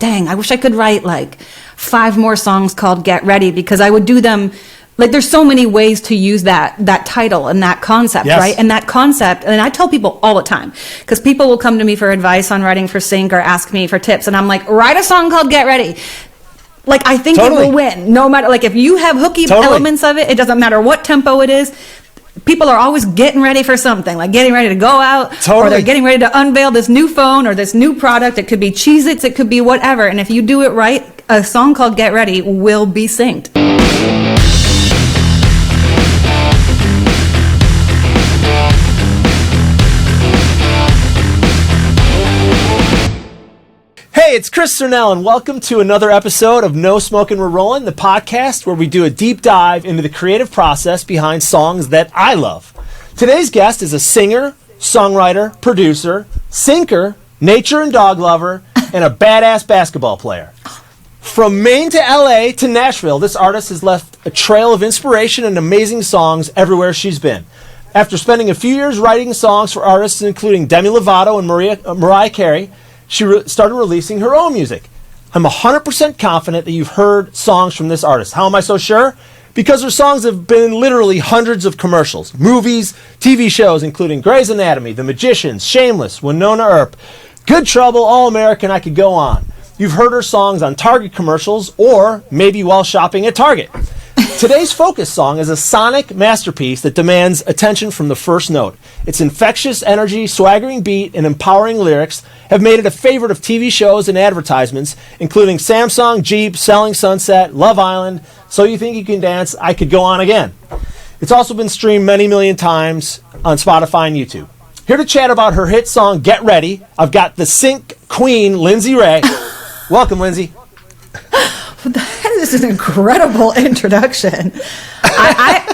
dang, I wish I could write like 5 more songs called Get Ready, because I would do them. Like, there's so many ways to use that title and that concept, right? And that concept, and I tell people all the time, because people will come to me for advice on writing for Synch or ask me for tips, and I'm like, write a song called Get Ready. Like, I think it will win. No matter, like, if you have hooky elements of it, it doesn't matter what tempo it is. People are always getting ready for something, like getting ready to go out, or they're getting ready to unveil this new phone or this new product. It could be Cheez-Its, it could be whatever. And if you do it right, a song called Get Ready will be synced. Hey, it's Chris Sernel, and welcome to another episode of No Smokin' We're Rollin', the podcast where we do a deep dive into the creative process behind songs that I love. Today's guest is a singer, songwriter, producer, sinker, nature and dog lover, and a badass basketball player. From Maine to LA to Nashville, this artist has left a trail of inspiration and amazing songs everywhere she's been. After spending a few years writing songs for artists including Demi Lovato and Mariah Carey, she started releasing her own music. I'm 100% confident that you've heard songs from this artist. How am I so sure? Because her songs have been in literally hundreds of commercials, movies, TV shows, including Grey's Anatomy, The Magicians, Shameless, Wynonna Earp, Good Trouble, All American, I could go on. You've heard her songs on Target commercials or maybe while shopping at Target. Today's focus song is a sonic masterpiece that demands attention from the first note. Its infectious energy, swaggering beat, and empowering lyrics have made it a favorite of TV shows and advertisements, including Samsung, Jeep, Selling Sunset, Love Island, So You Think You Can Dance, I Could Go On Again. It's also been streamed many million times on Spotify and YouTube. Here to chat about her hit song, Get Ready, I've got the sync queen, Lindsey Ray. Welcome, Lindsey. That is an incredible introduction. I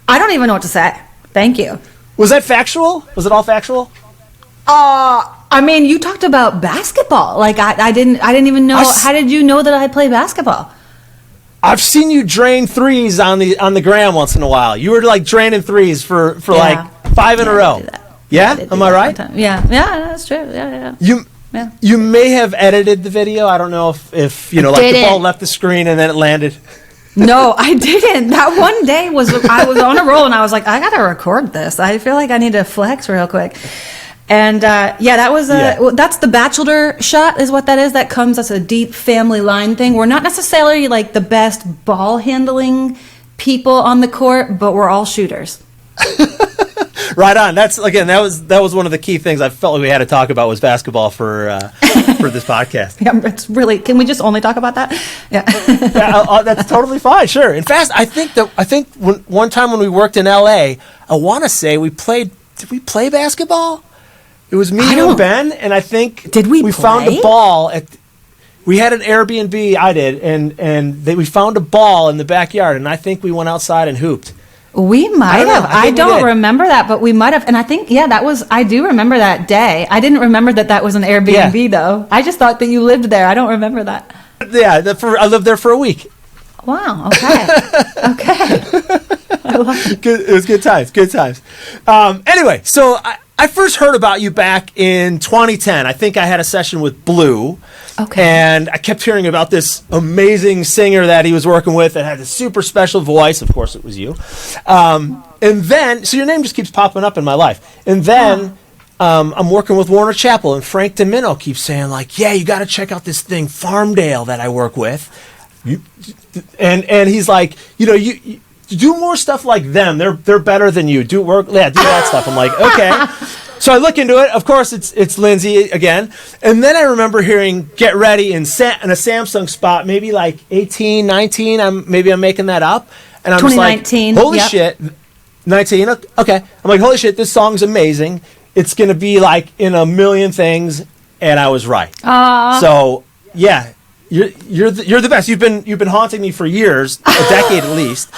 don't even know what to say. Thank you. Was that factual? Was it all factual? I mean, you talked about basketball. Like I didn't even know. How did you know that I play basketball? I've seen you drain threes on the gram once in a while. You were like draining threes for like 5 in a row. Yeah? Am I right? Yeah, that's true. Yeah. You may have edited the video. I don't know if you know, like the ball left the screen and then it landed. No, I didn't. That one day I was on a roll and I was like, I gotta record this. I feel like I need to flex real quick. And that was that's the bachelor shot is what that is. That comes as a deep family line thing. We're not necessarily like the best ball handling people on the court, but we're all shooters. Right on. That was one of the key things I felt like we had to talk about was basketball for this podcast. Yeah, it's really. Can we just only talk about that? Yeah. That's totally fine. Sure. In fact, I think one time when we worked in LA, I want to say we played. Did we play basketball? It was me and Ben, and I think we found a ball at. We had an Airbnb. I did, and we found a ball in the backyard, and I think we went outside and hooped. We might have. I don't remember that, but we might have. And I think, I do remember that day. I didn't remember that was an Airbnb, though. I just thought that you lived there. I don't remember that. Yeah, I lived there for a week. Wow, okay. I love it. It was good times. Anyway, so I first heard about you back in 2010. I think I had a session with Blue. Okay. And I kept hearing about this amazing singer that he was working with that had a super special voice. Of course, it was you. And then, so your name just keeps popping up in my life. And then I'm working with Warner Chappell, and Frank Domino keeps saying, like, yeah, you got to check out this thing, Farmdale, that I work with. And he's like, you do more stuff like them. They're better than you. Do that stuff. I'm like, okay. So I look into it. Of course, it's Lindsey again. And then I remember hearing Get Ready in a Samsung spot, maybe like 18, 19. I'm making that up. And I'm just like, holy shit. 19? Okay. I'm like, holy shit, this song's amazing. It's going to be like in a million things. And I was right. So, yeah, you're the best. You've been haunting me for years, a decade at least.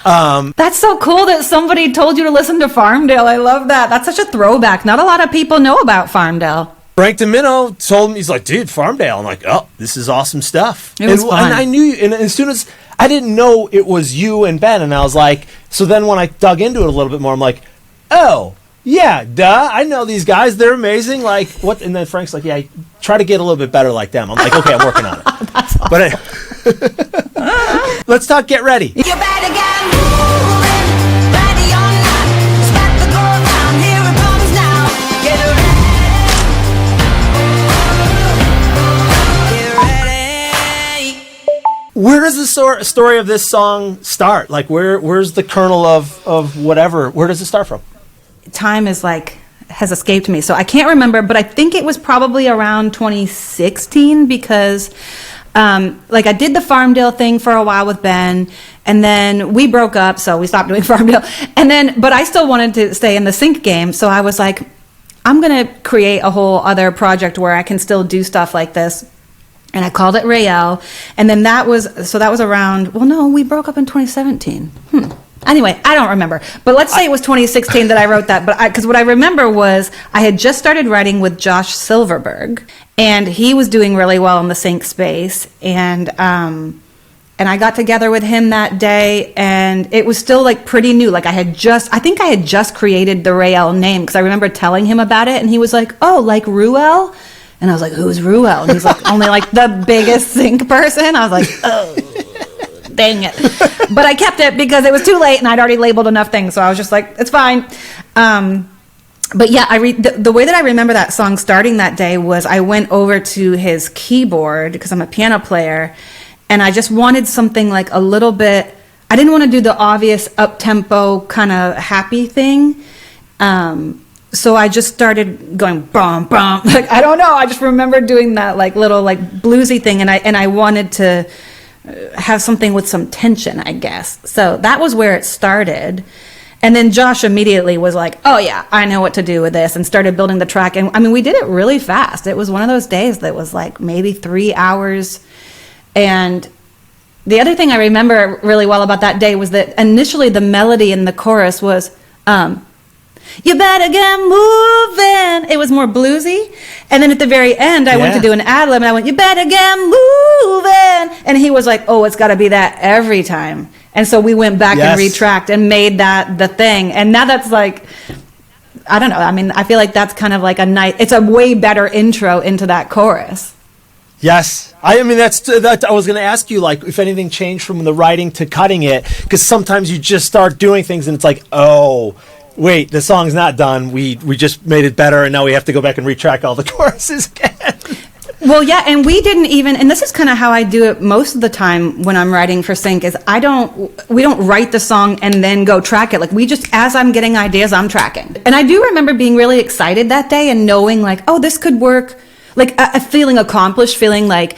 That's so cool that somebody told you to listen to Farmdale. I love that. That's such a throwback. Not a lot of people know about Farmdale. Frank Domino told me, he's like, dude, Farmdale. I'm like, oh, this is awesome stuff. It was fun. And I knew you, and as soon as, I didn't know it was you and Ben, and I was like, so then when I dug into it a little bit more, I'm like, oh, yeah, duh, I know these guys. They're amazing. Like, what? And then Frank's like, yeah, try to get a little bit better like them. I'm like, okay, I'm working on it. That's awesome. But let's talk Get Ready. You better get moving, ready or not. It's got to go down, here it comes now. Get ready. Get ready. Where does the story of this song start? Like, where's the kernel of whatever? Where does it start from? Time has escaped me, so I can't remember, but I think it was probably around 2016 because I did the Farmdale thing for a while with Ben, and then we broke up, so we stopped doing Farmdale. But I still wanted to stay in the sync game, so I was like, I'm gonna create a whole other project where I can still do stuff like this. And I called it Rayel, and then that was around, well, no, we broke up in 2017. Anyway, I don't remember. But let's say it was 2016 that I wrote that. But because what I remember was I had just started writing with Josh Silverberg, and he was doing really well in the sync space. And I got together with him that day, and it was still like pretty new. Like I think I had just created the Rayel name because I remember telling him about it, and he was like, "Oh, like Ruel?" And I was like, "Who's Ruel?" And he's like, "Only like the biggest sync person." I was like, "Oh." Dang it. But I kept it because it was too late and I'd already labeled enough things. So I was just like, it's fine. But yeah, the way that I remember that song starting that day was I went over to his keyboard because I'm a piano player, and I just wanted something like a little bit, I didn't want to do the obvious up-tempo kind of happy thing. So I just started going bum bum. Like I don't know, I just remember doing that like little like bluesy thing, and I wanted to have something with some tension, I guess. So that was where it started. And then Josh immediately was like, oh yeah, I know what to do with this, and started building the track. And I mean, we did it really fast. It was one of those days that was like maybe 3 hours. And the other thing I remember really well about that day was that initially the melody in the chorus was, you better get moving. It was more bluesy. And then at the very end, I went to do an ad lib, and I went, you better get moving. And he was like, oh, it's got to be that every time. And so we went back and retracked and made that the thing. And now that's like, I don't know. I mean, I feel like that's kind of like it's a way better intro into that chorus. Yes. I mean, that's I was going to ask you, like, if anything changed from the writing to cutting it, because sometimes you just start doing things and it's like, oh, wait, the song's not done. We just made it better, and now we have to go back and retrack all the choruses again. Well, yeah, and we didn't even, and this is kind of how I do it most of the time when I'm writing for Synch, is we don't write the song and then go track it. Like, we just, as I'm getting ideas, I'm tracking. And I do remember being really excited that day and knowing, like, oh, this could work. Like, feeling accomplished, feeling like,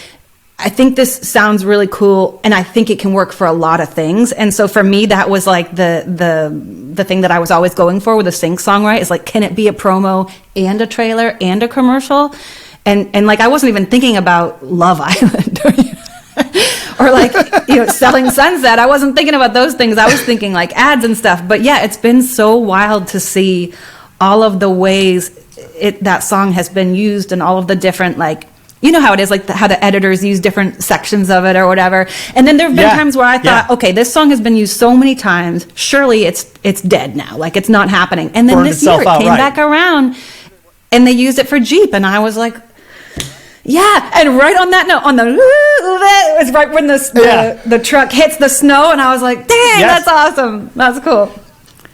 I think this sounds really cool, and I think it can work for a lot of things. And so for me, that was like the thing that I was always going for with a Synch song, right? Is like, can it be a promo and a trailer and a commercial? And like, I wasn't even thinking about Love Island or like, Selling Sunset. I wasn't thinking about those things. I was thinking like ads and stuff. But yeah, it's been so wild to see all of the ways that song has been used, and all of the different, like, you know how it is, like how the editors use different sections of it or whatever. And then there have been times where I thought, okay, this song has been used so many times, surely it's dead now, like it's not happening. And then this year it came back around, and they used it for Jeep, and I was like, yeah. And right on that note, on the it was right when the truck hits the snow, and I was like, dang, that's awesome, that's cool.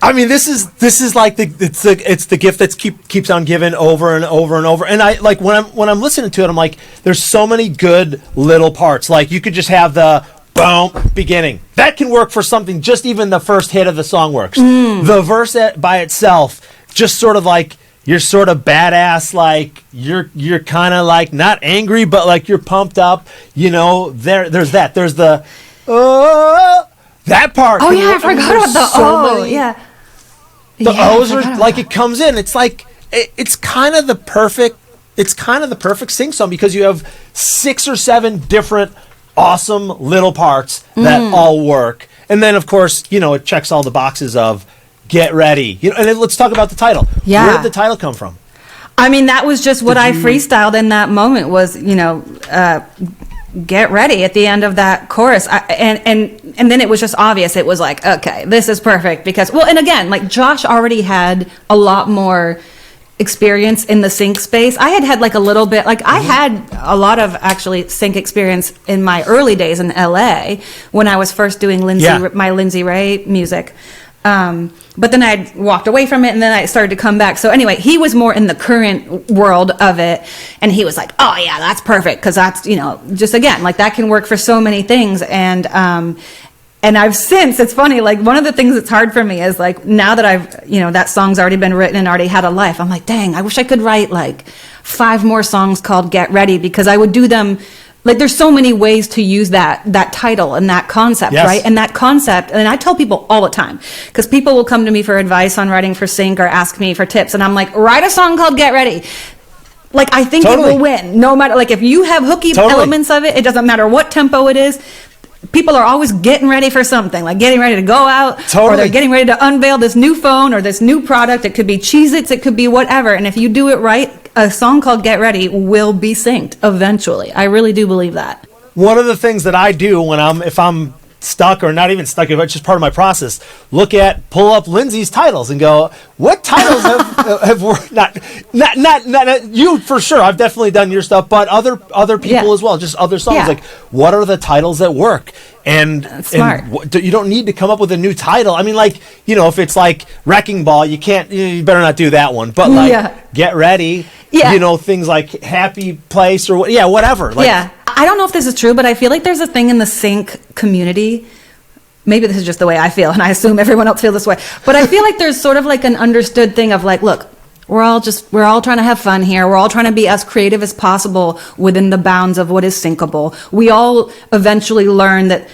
I mean, this is like it's the gift that keeps on giving over and over and over. And I like when I'm listening to it, I'm like, there's so many good little parts. Like, you could just have the boom beginning. That can work for something. Just even the first hit of the song works. The verse by itself, just sort of like, you're sort of badass, like you're kind of like not angry, but like you're pumped up. There's that. There's the that part. Oh yeah, I forgot about the yeah. The O's are like, it comes in. It's like it's kind of the perfect Synch song, because you have 6 or 7 different awesome little parts that all work. And then of course, it checks all the boxes of Get Ready. And then let's talk about the title. Yeah. Where did the title come from? I mean, that was just what I freestyled in that moment was, get ready at the end of that chorus. And then it was just obvious. It was like, okay, this is perfect because, well, and again, like Josh already had a lot more experience in the sync space. I had like a little bit, like I had a lot of actually sync experience in my early days in LA when I was first doing my Lindsey Ray music. But then I walked away from it and then I started to come back. So anyway, he was more in the current world of it. And he was like, oh yeah, that's perfect. Cause that's, just again, like that can work for so many things. And I've since, it's funny, like one of the things that's hard for me is like, now that I've, that song's already been written and already had a life, I'm like, dang, I wish I could write like 5 more songs called Get Ready, because I would do them. Like there's so many ways to use that title and that concept, right? And that concept, and I tell people all the time, because people will come to me for advice on writing for sync or ask me for tips, and I'm like, write a song called Get Ready. Like I think it will win, no matter, like if you have hooky elements of it, it doesn't matter what tempo it is. People are always getting ready for something, like getting ready to go out, or they're getting ready to unveil this new phone or this new product. It could be Cheez-Its, it could be whatever. And if you do it right, a song called Get Ready will be synced eventually. I really do believe that. One of the things that I do if I'm stuck, or not even stuck, if it's just part of my process, pull up Lindsey's titles and go, what titles have worked? Not you for sure. I've definitely done your stuff, but other people as well, just other songs. Yeah. Like, what are the titles that work? And, smart. You don't need to come up with a new title. I mean, like, if it's like Wrecking Ball, you better not do that one. But like, Get Ready, things like Happy Place or whatever. Like, I don't know if this is true, but I feel like there's a thing in the sync community. Maybe this is just the way I feel, and I assume everyone else feels this way. But I feel like there's sort of like an understood thing of like, look, we're all trying to have fun here. We're all trying to be as creative as possible within the bounds of what is syncable. We all eventually learn that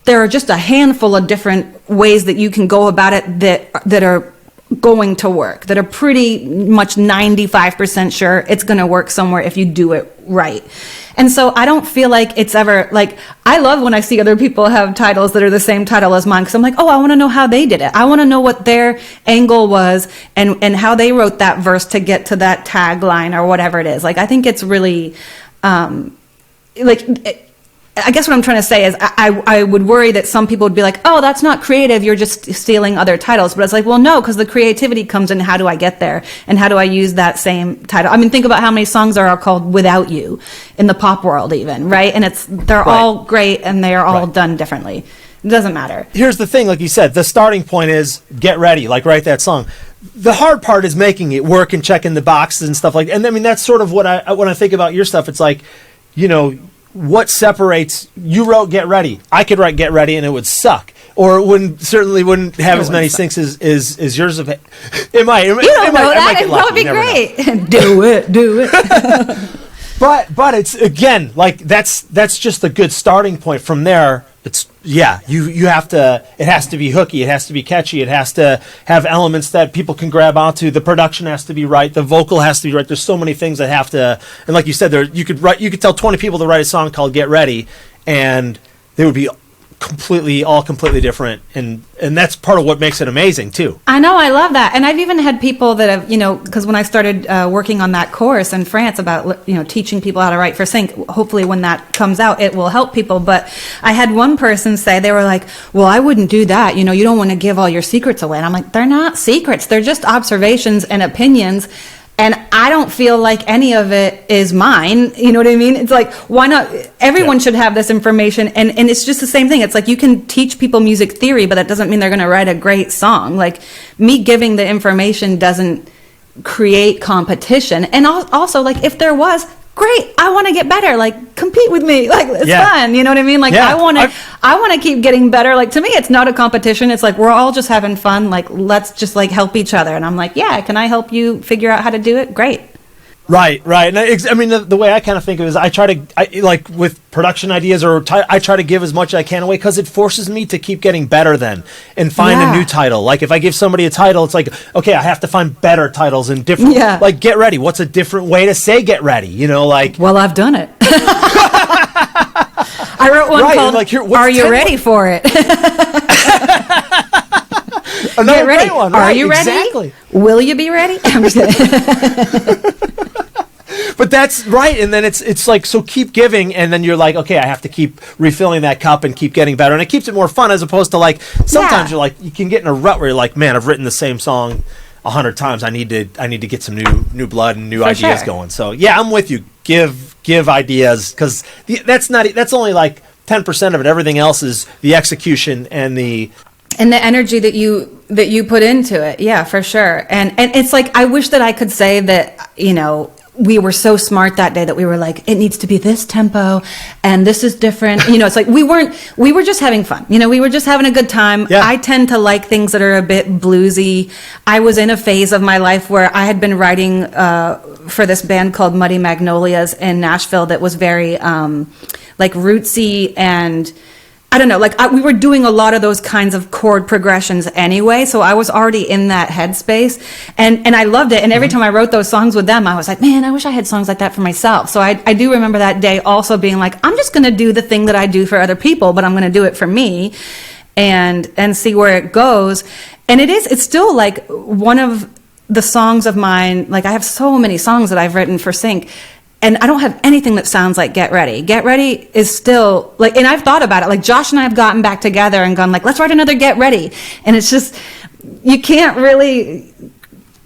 there are just a handful of different ways that you can go about it that are going to work, that are pretty much 95% sure it's going to work somewhere if you do it right. And so I don't feel like it's ever like, I love when I see other people have titles that are the same title as mine, because I'm like, oh, I want to know how they did it. I want to know what their angle was and how they wrote that verse to get to that tagline or whatever it is. Like, I think it's really I guess what I'm trying to say is I would worry that some people would be like, oh, that's not creative, you're just stealing other titles. But it's like, well, no, because the creativity comes in how do I get there? And how do I use that same title? I mean, think about how many songs are called Without You in the pop world even, right? And they're all great and they are all done differently. It doesn't matter. Here's the thing, like you said, the starting point is get ready, like write that song. The hard part is making it work and checking the boxes and stuff like that. And I mean, that's sort of when I think about your stuff, it's like, what separates, you wrote Get Ready. I could write Get Ready and it would suck. Or it certainly wouldn't have as many syncs as yours. It might. You don't know that. It'd probably be great. Do it. But it's, again, like that's just a good starting point. From there, it's, you have to, it has to be hooky, it has to be catchy, it has to have elements that people can grab onto, the production has to be right, the vocal has to be right. There's so many things that have to, and like you said, you could tell 20 people to write a song called Get Ready and they would be completely different, and that's part of what makes it amazing too. I know, I love that. And I've even had people that have, because when I started working on that course in France about, teaching people how to write for sync, hopefully when that comes out, it will help people. But I had one person say, they were like, well, I wouldn't do that. You don't want to give all your secrets away. And I'm like, they're not secrets. They're just observations and opinions. And I don't feel like any of it is mine. You know what I mean? It's like, why not? Everyone should have this information. And it's just the same thing. It's like you can teach people music theory, but that doesn't mean they're going to write a great song. Like, me giving the information doesn't create competition. And also, like, if there was, great, I want to get better. Like, compete with me. Like, it's fun. You know what I mean? Like, I want to keep getting better. Like, to me, it's not a competition. It's like, we're all just having fun. Like, let's just like help each other. And I'm like, yeah, can I help you figure out how to do it? Great. Right. And I mean, the way I kind of think of it is I like with production ideas, or I try to give as much as I can away, because it forces me to keep getting better then and find a new title. Like, if I give somebody a title, it's like, okay, I have to find better titles and different, like Get Ready. What's a different way to say Get Ready? Like, well, I've done it. I wrote one called, like, Are You Ready For It? Another Get ready. Great one. Are you ready? Exactly. Will you be ready? I'm just kidding. But that's right. And then it's like, so keep giving. And then you're like, okay, I have to keep refilling that cup and keep getting better. And it keeps it more fun, as opposed to like, sometimes you're like, you can get in a rut where you're like, man, I've written the same song 100 times. I need to get some new blood and new ideas going. So yeah, I'm with you. Give ideas, because that's only like 10% of it. Everything else is the execution and the energy that you put into it. Yeah, for sure. And it's like, I wish that I could say that, we were so smart that day that we were like, it needs to be this tempo and this is different. It's like we were just having fun. We were just having a good time. Yeah. I tend to like things that are a bit bluesy. I was in a phase of my life where I had been writing for this band called Muddy Magnolias in Nashville that was very like rootsy, and I don't know, like we were doing a lot of those kinds of chord progressions anyway, so I was already in that headspace, and I loved it. And every time I wrote those songs with them, I was like, man, I wish I had songs like that for myself. So I do remember that day also being like, I'm just going to do the thing that I do for other people, but I'm going to do it for me, and see where it goes. And it's still like one of the songs of mine. Like, I have so many songs that I've written for Synch, and I don't have anything that sounds like Get Ready. Get Ready is still like, and I've thought about it. Like, Josh and I have gotten back together and gone like, let's write another Get Ready. And it's just, you can't really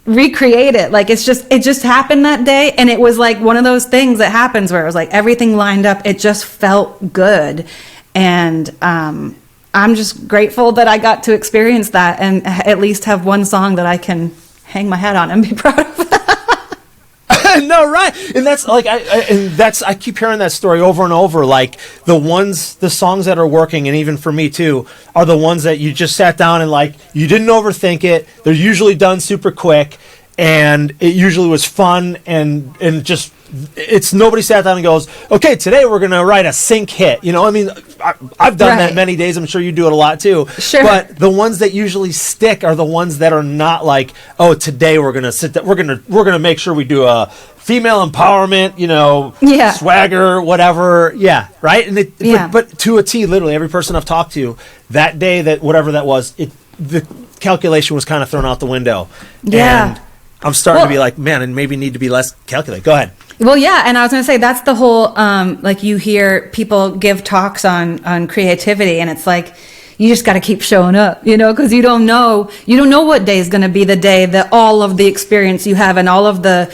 recreate it. Like, it just happened that day. And it was like one of those things that happens where it was like everything lined up. It just felt good. And I'm just grateful that I got to experience that and at least have one song that I can hang my hat on and be proud of. No, right. And that's like, I keep hearing that story over and over. Like, the songs that are working, and even for me too, are the ones that you just sat down and like, you didn't overthink it. They're usually done super quick, and it usually was fun, and just, it's nobody sat down and goes, okay, today we're going to write a Synch hit. I mean, I've done that many days. I'm sure you do it a lot too. Sure. But the ones that usually stick are the ones that are not like, oh, today we're going to sit down, we're going to make sure we do a female empowerment, swagger, whatever. Yeah. Right. And but to a T, literally every person I've talked to that day, that whatever that was, the calculation was kind of thrown out the window. Yeah. And I'm starting to be like, man, and maybe need to be less calculated. Go ahead. Well, yeah, and I was going to say, that's the whole, like, you hear people give talks on creativity, and it's like, you just got to keep showing up, because you don't know what day is going to be the day that all of the experience you have and all of the,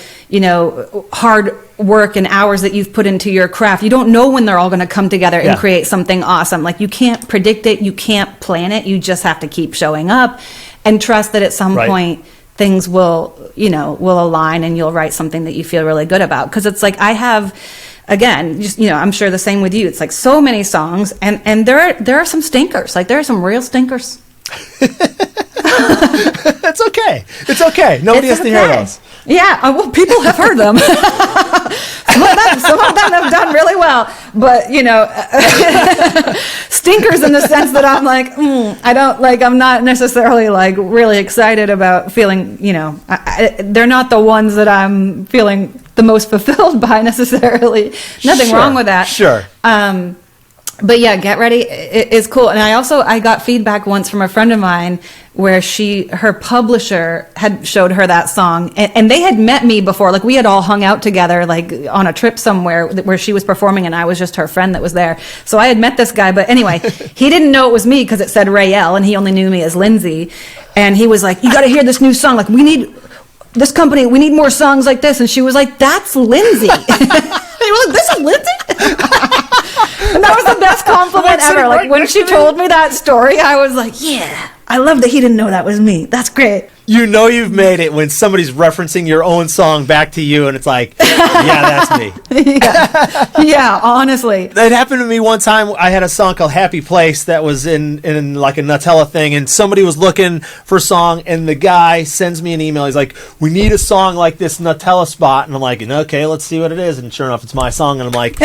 hard work and hours that you've put into your craft, you don't know when they're all going to come together and create something awesome. Like, you can't predict it, you can't plan it, you just have to keep showing up and trust that at some point things will align and you'll write something that you feel really good about. Because it's like, I have, again, just, I'm sure the same with you. It's like so many songs, and there are some stinkers. Like, there are some real stinkers. It's okay. It's okay. Nobody has to hear those. Yeah, well, people have heard them. Some of them have done really well, but stinkers in the sense that I'm like, I'm not necessarily like really excited about feeling, they're not the ones that I'm feeling the most fulfilled by necessarily. Nothing wrong with that. Sure. But yeah, Get Ready is cool. And I got feedback once from a friend of mine where her publisher had showed her that song, and they had met me before. Like, we had all hung out together, like on a trip somewhere where she was performing, and I was just her friend that was there. So I had met this guy, but anyway, he didn't know it was me because it said Rayel, and he only knew me as Lindsey. And he was like, you got to hear this new song. Like, we need more songs like this. And she was like, that's Lindsey. He was like, this is Lindsey? And that was the best compliment ever. Like, when she told me that story, I was like, yeah, I love that he didn't know that was me. That's great. You've made it when somebody's referencing your own song back to you, and it's like, yeah, that's me. Yeah, honestly. It happened to me one time. I had a song called Happy Place that was in like a Nutella thing, and somebody was looking for a song, and the guy sends me an email. He's like, we need a song like this Nutella spot. And I'm like, okay, let's see what it is. And sure enough, it's my song. And I'm like,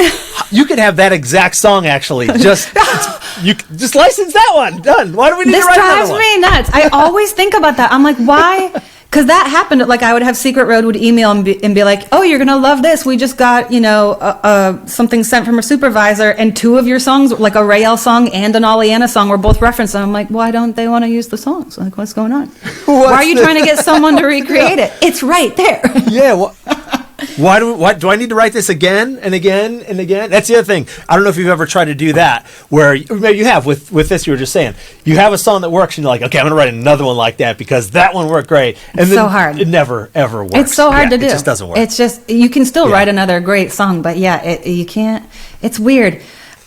you could have that exact song, actually. Just license that one. Done. Why do we need to write another one? This drives me nuts. I always think about that. I'm like, why? Because that happened. Like, I would have Secret Road would email and be like, oh, you're going to love this. We just got, something sent from a supervisor, and two of your songs, like a Rayel song and an Oleana song, were both referenced. And I'm like, why don't they want to use the songs? Like, what's going on? Why are you trying to get someone to recreate it? It's right there. Yeah, well, Why do I need to write this again and again and again? That's the other thing. I don't know if you've ever tried to do that, where maybe you have with this. You were just saying you have a song that works, and you're like, okay, I'm going to write another one like that because that one worked great. And It's then so hard. It never ever works. It's so hard to do. It just doesn't work. It's just, you can still write another great song, but you can't. It's weird.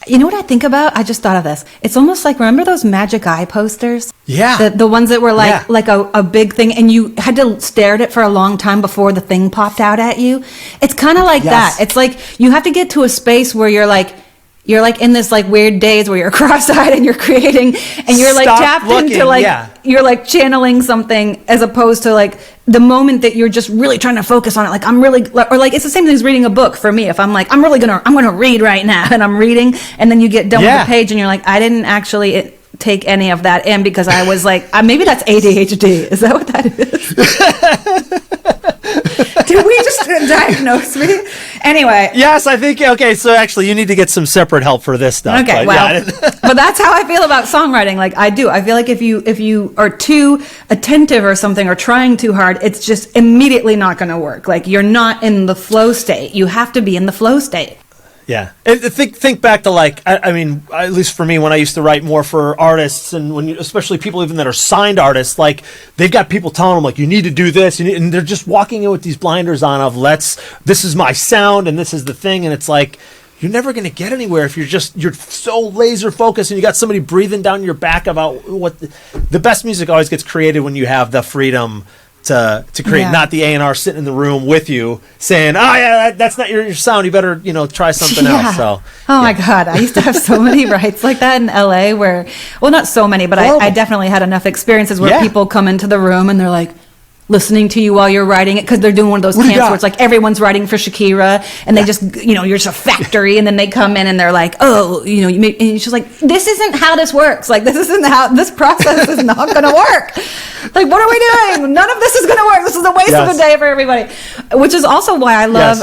You know what I think about? I just thought of this. It's almost like, remember those Magic Eye posters? Yeah. The ones that were like a big thing, and you had to stare at it for a long time before the thing popped out at you. It's kind of like that. It's like you have to get to a space where you're like in this like weird daze where you're cross-eyed and you're creating, and you're like tapped into like, you're like channeling something, as opposed to like the moment that you're just really trying to focus on it. Like, I'm really, or like, it's the same thing as reading a book for me. If I'm like, I'm going to read right now, and I'm reading, and then you get done with the page and you're like, I didn't actually take any of that in because I was like, maybe that's ADHD. Is that what that is? Did we just diagnose me? Anyway. Yes, I think, okay, so actually you need to get some separate help for this stuff. Okay, but that's how I feel about songwriting. Like, I do. I feel like if you are too attentive or something, or trying too hard, it's just immediately not going to work. Like, you're not in the flow state. You have to be in the flow state. Yeah, and think back to like, I mean, at least for me, when I used to write more for artists, and when especially people even that are signed artists, like they've got people telling them like, you need to do this, and they're just walking in with these blinders on of this is my sound and this is the thing, and it's like, you're never going to get anywhere if you're so laser focused and you got somebody breathing down your back about what the best music always gets created when you have the freedom to create, not the A&R sitting in the room with you saying, oh yeah, that's not your sound, you better try something else. So my God, I used to have so many rights like that in LA where, well, not so many, but I definitely had enough experiences where people come into the room and they're like listening to you while you're writing it, because they're doing one of those camps where it's like everyone's writing for Shakira, and they just, you're just a factory, and then they come in and they're like, oh, and it's just like, this isn't how this works. Like, this isn't how, this process is not going to work. Like, what are we doing? None of this is going to work. This is a waste of a day for everybody. Which is also why I love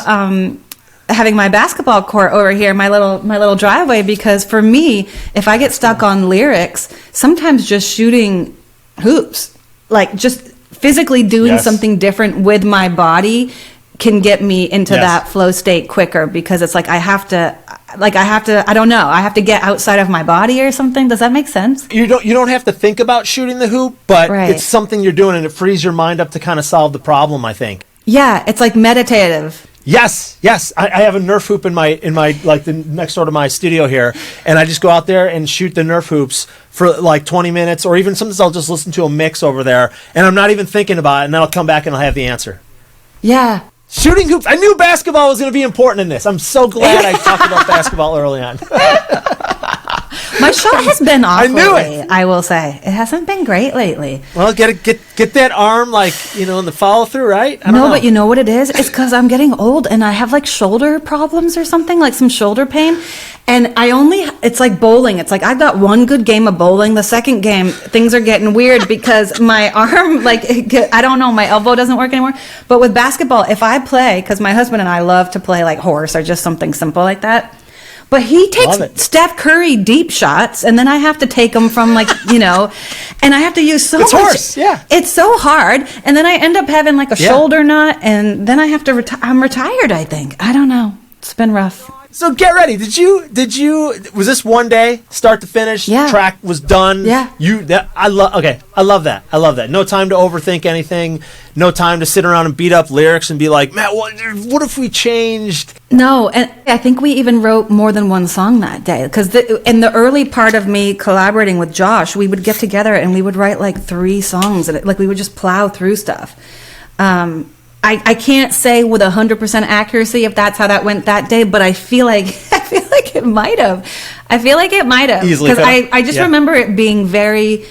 having my basketball court over here, my little driveway, because for me, if I get stuck on lyrics, sometimes just shooting hoops, like just physically doing something different with my body, can get me into that flow state quicker, because it's like I have to I don't know, I have to get outside of my body or something. Does that make sense? You don't have to think about shooting the hoop, but it's something you're doing, and it frees your mind up to kind of solve the problem, I think. Yeah, it's like meditative. Yes. I have a Nerf hoop in my like the next door to my studio here, and I just go out there and shoot the Nerf hoops for like 20 minutes, or even sometimes I'll just listen to a mix over there, and I'm not even thinking about it, and then I'll come back and I'll have the answer. Yeah. Shooting hoops. I knew basketball was going to be important in this. I'm so glad I talked about basketball early on. My shot has been off. I knew lately, it. I will say it hasn't been great lately. Well, get that arm, like, in the follow through, right? No, but you know what it is? It's because I'm getting old and I have like shoulder problems or something, like some shoulder pain. And it's like bowling. It's like I've got one good game of bowling. The second game, things are getting weird because my arm, I don't know, my elbow doesn't work anymore. But with basketball, if I play, because my husband and I love to play like horse or just something simple like that. But he takes Steph Curry deep shots, and then I have to take them from and I have to use so much. Horse, yeah. It's so hard, and then I end up having like a shoulder knot, and then I have to I'm retired, I think. I don't know. It's been rough. So get ready. Did you was this one day, start to finish? Yeah. Track was done. Yeah. I love that. No time to overthink anything. No time to sit around and beat up lyrics and be like, Matt, what if we changed? No, and I think we even wrote more than one song that day, because in the early part of me collaborating with Josh, we would get together and we would write like 3 songs, and we would just plow through stuff. I can't say with 100% accuracy if that's how that went that day, but I feel like it might have. Easily, because I just remember it being very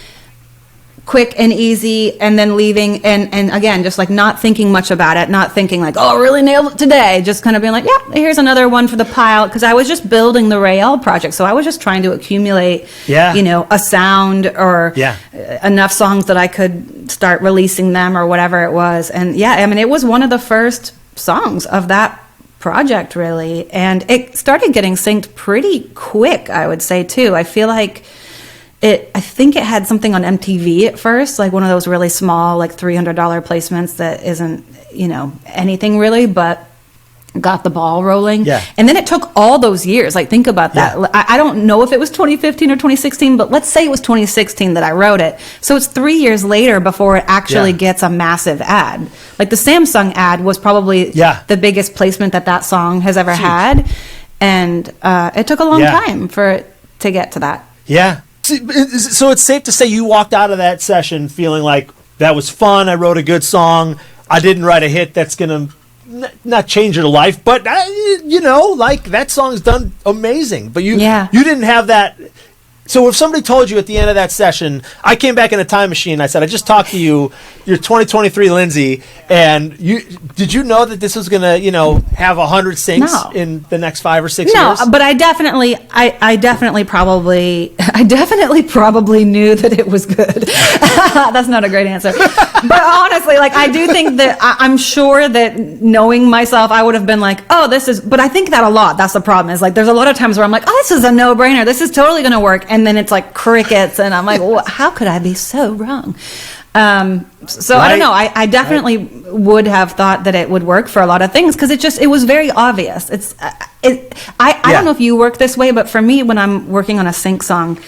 quick and easy, and then leaving, and again, just like not thinking much about it, not thinking like, oh, I really nailed it today, just kind of being like, yeah, here's another one for the pile, because I was just building the Rael project, so I was just trying to accumulate a sound or enough songs that I could start releasing them or whatever it was. And it was one of the first songs of that project, really, and it started getting synced pretty quick, I would say, too. I feel like I think it had something on MTV at first, like one of those really small, like $300 placements that isn't, anything really, but got the ball rolling. Yeah. And then it took all those years. Like, think about that. Yeah. I don't know if it was 2015 or 2016, but let's say it was 2016 that I wrote it. So it's 3 years later before it actually gets a massive ad. Like the Samsung ad was probably the biggest placement that song has ever had. And it took a long time for it to get to that. Yeah. So it's safe to say you walked out of that session feeling like that was fun. I wrote a good song. I didn't write a hit that's going to not change your life, but like that song's done amazing. But you didn't have that. So if somebody told you at the end of that session, I came back in a time machine, I said, I just talked to you, you're 2023 Lindsey, and did you know that this was going to, have 100 syncs in the next 5 or 6 years? No, but I definitely probably knew that it was good. That's not a great answer. But honestly, like, I do think that I'm sure that knowing myself, I would have been like, but I think that a lot. That's the problem, is like, there's a lot of times where I'm like, this is a no-brainer. This is totally going to work. And then it's like crickets. And I'm like, well, how could I be so wrong? So I don't know. I definitely would have thought that it would work for a lot of things, because it was very obvious. I don't know if you work this way, but for me, when I'm working on a sync song,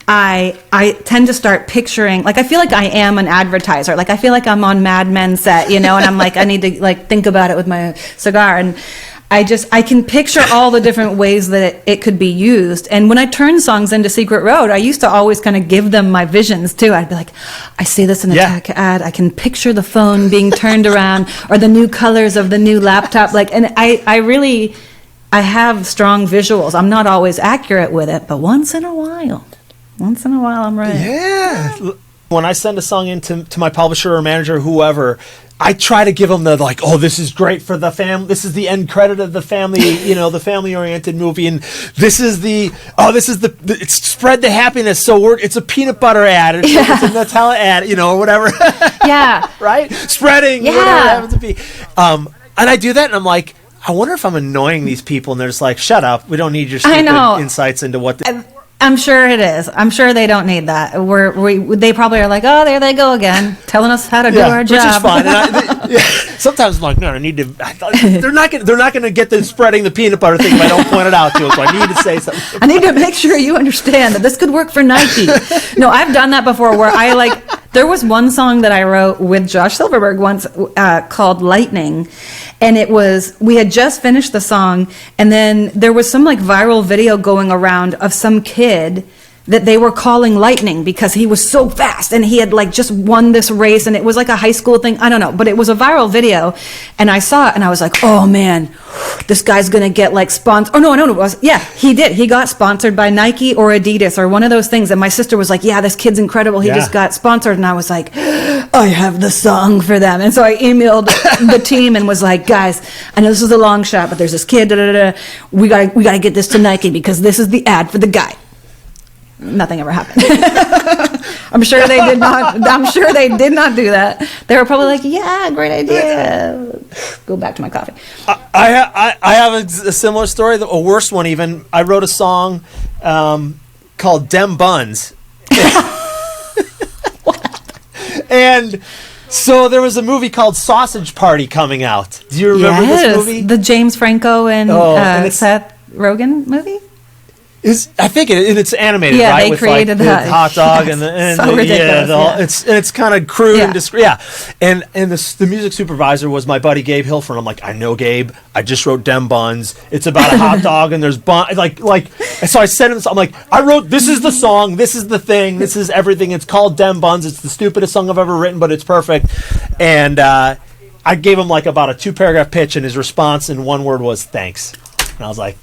I tend to start picturing, like, I feel like I am an advertiser. Like, I feel like I'm on Mad Men set, and I'm like, I need to like think about it with my cigar, and I can picture all the different ways that it could be used. And when I turn songs into Secret Road, I used to always kind of give them my visions too. I'd be like, I see this in a tech ad. I can picture the phone being turned around, or the new colors of the new laptop. Like, and I have strong visuals. I'm not always accurate with it, but once in a while I'm right. Yeah. When I send a song in to my publisher or manager or whoever, I try to give them the, like, this is great for the family. This is the end credit of the family, the family-oriented movie. And this is it's spread the happiness. So it's a peanut butter ad. It's a Nutella ad, or whatever. Yeah. Right? Spreading, whatever it happens to be. And I do that, and I'm like, I wonder if I'm annoying these people. And they're just like, shut up. We don't need your stupid insights into what... I'm sure it is. I'm sure they don't need that. They probably are like, there they go again, telling us how to do our job. Which is fine. And sometimes I'm like, no, I need to. They're not going to get the spreading the peanut butter thing if I don't point it out to them. So I need to say something. I need to make sure you understand that this could work for Nike. No, I've done that before. Where there was one song that I wrote with Josh Silverberg once called Lightning. And we had just finished the song, and then there was some like viral video going around of some kid that they were calling Lightning because he was so fast, and he had like just won this race, and it was like a high school thing. I don't know, but it was a viral video, and I saw it, and I was like, oh man, this guy's gonna get like sponsored. Oh no, it was, he did. He got sponsored by Nike or Adidas or one of those things, and my sister was like, yeah, this kid's incredible. He just got sponsored, and I was like, I have the song for them. And so I emailed the team and was like, guys, I know this is a long shot, but there's this kid, we gotta get this to Nike because this is the ad for the guy. Nothing ever happened. I'm sure they did not do that. They were probably like, yeah, great idea. Go back to my coffee. I have a similar story, a worse one even. I wrote a song called Dem Buns. And so there was a movie called Sausage Party coming out. Do you remember this movie? The James Franco and Seth Rogen movie? I think it's animated, right? They created that. The hot dog and so ridiculous. It's kind of crude and discreet. Yeah, and the music supervisor was my buddy Gabe Hilford. I'm like, I know Gabe. I just wrote Dem Buns. It's about a hot dog and there's bun. Like. And so I sent him. I'm like, I wrote. This is the song. This is the thing. This is everything. It's called Dem Buns. It's the stupidest song I've ever written, but it's perfect. And I gave him like about a 2-paragraph pitch, and his response in one word was thanks. And I was like.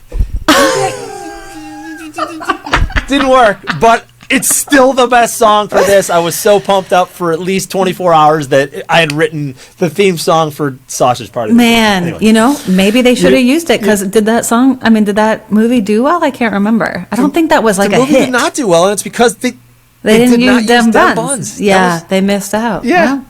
Didn't work, but it's still the best song for this. I was so pumped up for at least 24 hours that I had written the theme song for Sausage Party. Man, anyway. Maybe they should have used it, because did that movie do well? I can't remember. I don't think that was like a hit. The movie did not do well, and it's because they didn't did use not Dem Buns. Yeah, they missed out. Yeah.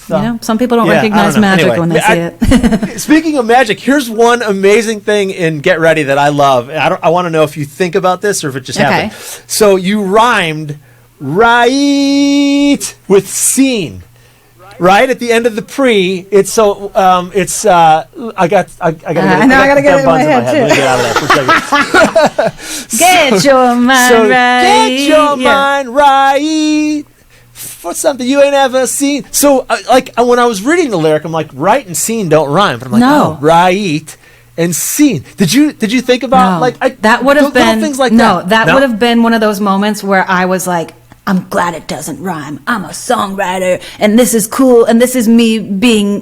Well, some people don't recognize magic when they see it. Speaking of magic, here's one amazing thing in Get Ready that I love. I want to know if you think about this or if it just happened. So you rhymed right with scene. right at the end of the pre, it's so it's I gotta get it in my head too. Let me get out of that for a second. Get your mind right. Get your mind right for something you ain't ever seen. So when I was reading the lyric, I'm like, write and scene don't rhyme, but I'm like, No. write and scene. Did you think about that would have been things like that? that? That would have been one of those moments where I was like, I'm glad it doesn't rhyme. I'm a songwriter, and this is cool, and this is me being,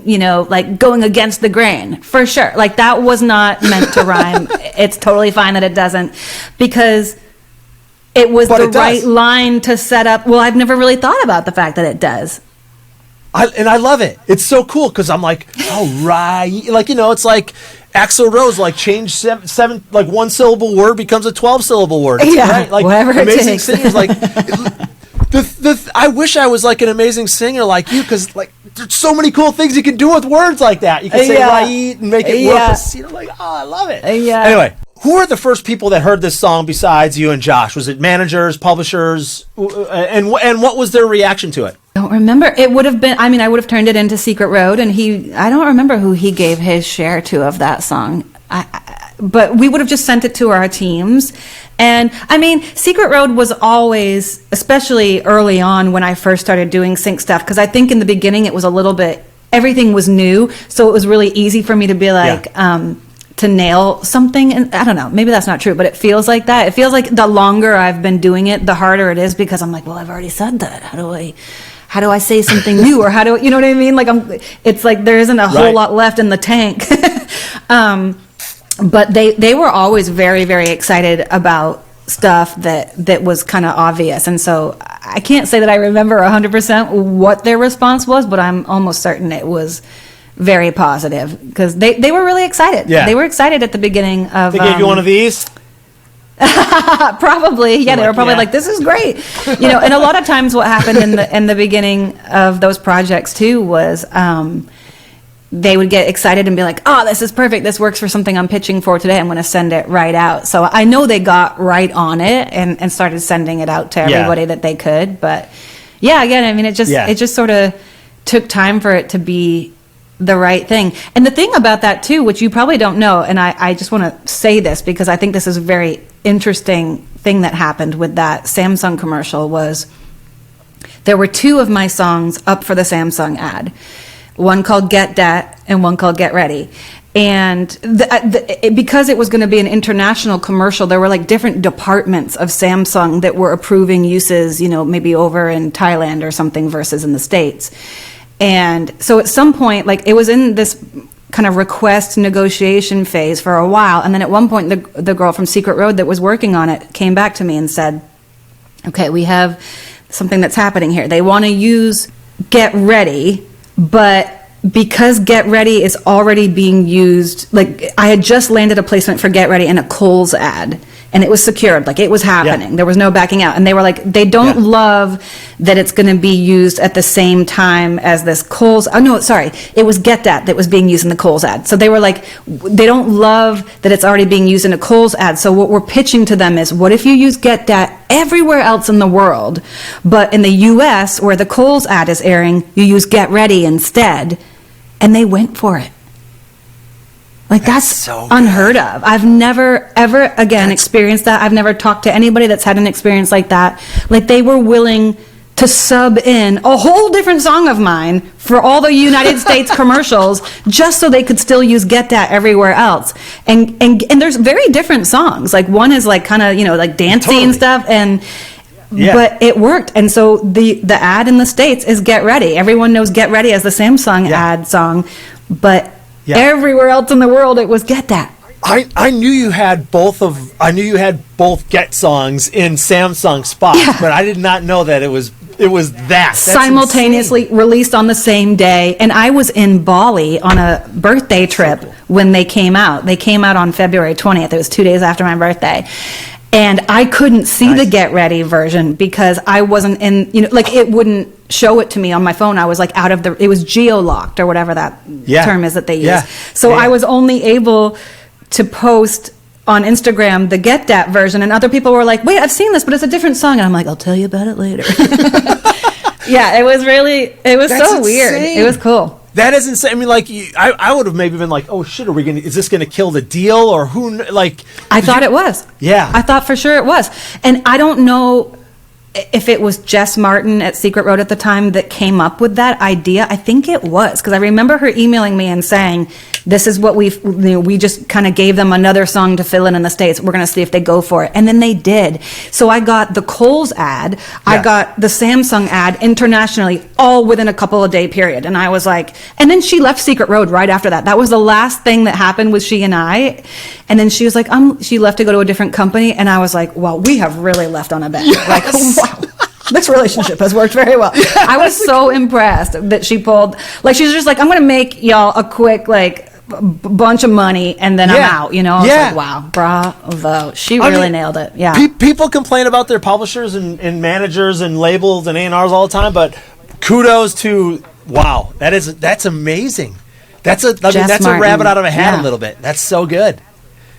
going against the grain, for sure. Like, that was not meant to rhyme. It's totally fine that it doesn't, because it was the right line to set up. Well, I've never really thought about the fact that it does. I love it. It's so cool, because I'm like, oh, right. It's like Axl Rose, change seven one syllable word becomes a 12-syllable word. It's yeah, right. whatever it amazing takes. singers, I wish I was an amazing singer like you, because there's so many cool things you can do with words like that. You can say right and make it work. I love it. Anyway, who are the first people that heard this song besides you and Josh? Was it managers, publishers, and what was their reaction to it? I don't remember. It would have been, I would have turned it into Secret Road, and I don't remember who he gave his share to of that song. But we would have just sent it to our teams. And Secret Road was always, especially early on when I first started doing sync stuff, because I think in the beginning it was a little bit, everything was new. So it was really easy for me to be to nail something. And I don't know, maybe that's not true, but it feels like that. It feels like the longer I've been doing it, the harder it is, because I'm like, well, I've already said that. How do I say something new? Or how do, you know what I mean? It's like there isn't a whole lot left in the tank. But they were always very, very excited about stuff that was kind of obvious. And so I can't say that I remember 100% what their response was, but I'm almost certain it was very positive, because they were really excited. Yeah. They were excited at the beginning of... They gave you one of these? Probably. Yeah, they were probably like, this is great. And a lot of times what happened in the beginning of those projects too was... they would get excited and be like, oh, this is perfect. This works for something I'm pitching for today. I'm going to send it right out. So I know they got right on it and started sending it out to everybody that they could. But yeah, again, it just sort of took time for it to be the right thing. And the thing about that too, which you probably don't know, and I just want to say this because I think this is a very interesting thing that happened with that Samsung commercial, was there were two of my songs up for the Samsung ad. One called Get Dat and one called Get Ready. And because it was going to be an international commercial, there were different departments of Samsung that were approving uses, maybe over in Thailand or something versus in the States. And so at some point, it was in this kind of request negotiation phase for a while. And then at one point, the girl from Secret Road that was working on it came back to me and said, okay, we have something that's happening here. They want to use Get Ready, but because Get Ready is already being used, I had just landed a placement for Get Ready in a Kohl's ad, and it was secured, it was happening. Yeah. There was no backing out. And they were like, they don't love that it's going to be used at the same time as this Kohl's. Oh, no, sorry. It was Get that was being used in the Kohl's ad. So they were like, they don't love that it's already being used in a Kohl's ad. So what we're pitching to them is, what if you use Get that everywhere else in the world, but in the U.S. where the Kohl's ad is airing, you use Get Ready instead. And they went for it. That's so unheard of. I've never, ever again experienced that. I've never talked to anybody that's had an experience like that. They were willing to sub in a whole different song of mine for all the United States commercials, just so they could still use Get That everywhere else. And there's very different songs. One is kind of, dancey and stuff, and... Yeah. But it worked. And so the ad in the States is Get Ready. Everyone knows Get Ready as the Samsung ad song, but everywhere else in the world it was Get That. I knew you had both Get songs in Samsung spots, but I did not know that it was that. That's simultaneously insane. Released on the same day. And I was in Bali on a birthday trip when they came out. They came out on February 20th. It was 2 days after my birthday. And I couldn't see the Get Ready version because I wasn't in, it wouldn't show it to me on my phone. I was out of it was geo-locked or whatever that term is that they use. Yeah. So I was only able to post on Instagram the Get That version, and other people were like, wait, I've seen this, but it's a different song. And I'm like, I'll tell you about it later. Yeah, it was That's so weird. insane. It was cool. That is insane. I mean, like, I would have maybe been like, oh shit, is this going to kill the deal, or who? Like, I thought it was. Yeah. I thought for sure it was. And I don't know if it was Jess Martin at Secret Road at the time that came up with that idea. I think it was, because I remember her emailing me and saying, this is what we just kind of gave them another song to fill in the States. We're going to see if they go for it. And then they did. So I got the Kohl's ad. I got the Samsung ad internationally, all within a couple of day period. And I was like, and then she left Secret Road right after that. That was the last thing that happened with she and I. And then she was like, she left to go to a different company. And I was like, well, we have really left on a bang. Yes. Like, wow. This relationship has worked very well. I was so impressed that she pulled, like, she's just like, I'm going to make y'all a quick, like, bunch of money and then I'm out, you know? I was like, wow, bravo. She really nailed it. Yeah. People complain about their publishers and managers and labels and A&Rs all the time, but kudos to, wow, that's amazing. That's a rabbit out of a hat a little bit. That's so good.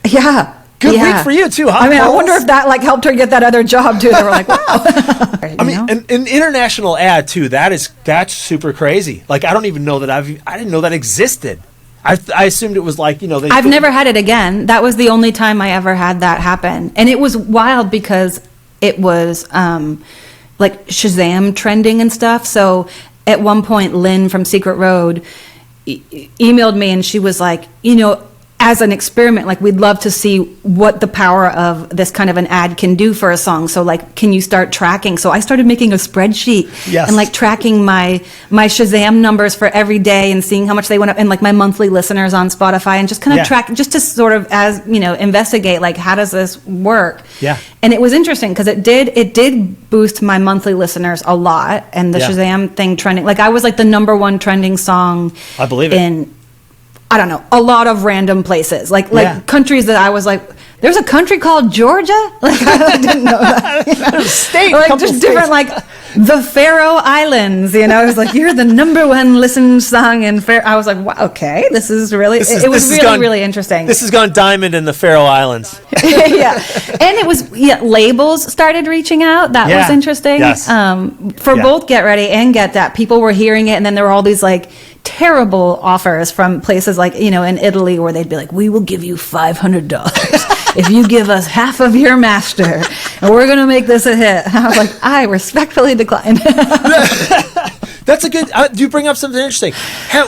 Yeah. Good week for you too, huh? I mean, I wonder if that like helped her get that other job too. They were like, wow. I mean, an international ad too. That's super crazy. Like, I don't even know that I didn't know that existed. I assumed it was like, you know, I've never had it again. That was the only time I ever had that happen. And it was wild because it was like Shazam trending and stuff. So at one point, Lynn from Secret Road emailed me and she was like, you know, as an experiment, like, we'd love to see what the power of this kind of an ad can do for a song. So, like, can you start tracking? So I started making a spreadsheet and, like, tracking my Shazam numbers for every day and seeing how much they went up, and, like, my monthly listeners on Spotify, and just kind of track, just to sort of, as, you know, investigate, like, how does this work? Yeah. And it was interesting because it did boost my monthly listeners a lot, and the Shazam thing trending. Like, I was, like, the #1 trending song. I believe it. In, I don't know, a lot of random places, like countries that I was like, there's a country called Georgia? Like, I didn't know that. You know? State, like, couple just states. different, like, the Faroe Islands, you know? I was like, you're the #1 listened song in Faroe. I was like, wow, okay, this is really, it was really, really interesting. This has gone diamond in the Faroe Islands. Yeah. And it was, labels started reaching out. That was interesting. Yes. For both Get Ready and Get That, people were hearing it, and then there were all these, like, terrible offers from places like, you know, in Italy, where they'd be like, we will give you $500 if you give us half of your master, and we're going to make this a hit. And I was like, I respectfully decline. That's a good, you bring up something interesting.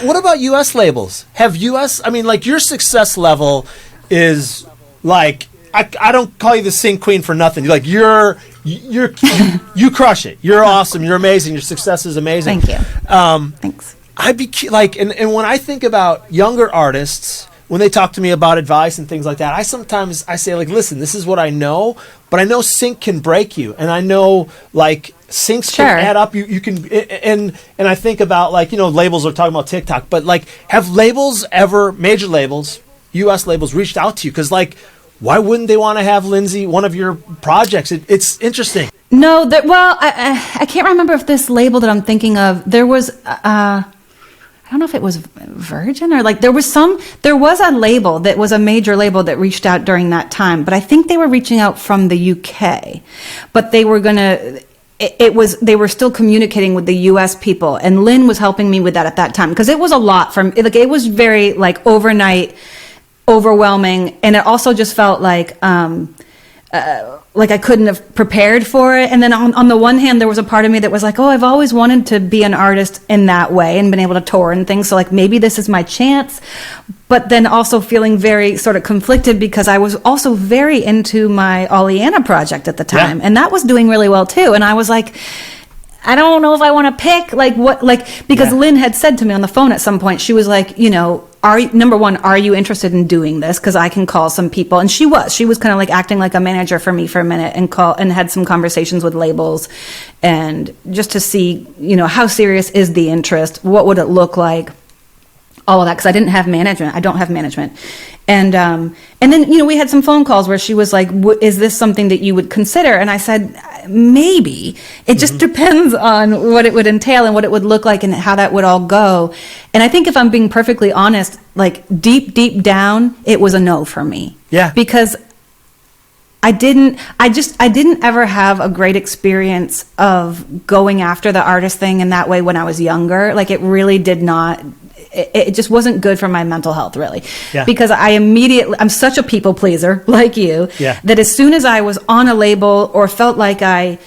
What about U.S. labels? I mean, like, your success level is like, I don't call you the Synch Queen for nothing. You're like, you crush it. You're awesome. You're amazing. Your success is amazing. Thank you. Thanks. I'd be like, and when I think about younger artists, when they talk to me about advice and things like that, I say, like, listen, this is what I know, but I know Synch can break you, and I know, like, Syncs can add up. You can, and I think about, like, you know, labels are talking about TikTok, but, like, have labels ever, major labels, U.S. labels, reached out to you? Because, like, why wouldn't they want to have Lindsey one of your projects? It's interesting. No, I can't remember if this label that I'm thinking of, there was, I don't know if it was Virgin or, like, there was a label that was a major label that reached out during that time, but I think they were reaching out from the UK, but they were they were still communicating with the US people, and Lynn was helping me with that at that time, because it was a lot it was very, like, overnight, overwhelming, and it also just felt like I couldn't have prepared for it. And then on the one hand, there was a part of me that was like, oh, I've always wanted to be an artist in that way and been able to tour and things. So, like, maybe this is my chance. But then also feeling very sort of conflicted, because I was also very into my Oleana project at the time. And that was doing really well too. And I was like, I don't know if I want to pick, like, what, like, because Lynn had said to me on the phone at some point, she was like, you know, number one, are you interested in doing this? Because I can call some people. And she was kind of like acting like a manager for me for a minute, and had some conversations with labels, and just to see, you know, how serious is the interest? What would it look like? All of that, because I didn't have management. I don't have management. And then, you know, we had some phone calls where she was like, is this something that you would consider? And I said, maybe. It just depends on what it would entail and what it would look like and how that would all go. And I think, if I'm being perfectly honest, like, deep down, it was a no for me. Yeah. Because I didn't ever have a great experience of going after the artist thing in that way when I was younger. Like it really did not, it just wasn't good for my mental health, really. Yeah. Because I'm such a people pleaser, like you, that as soon as I was on a label or felt like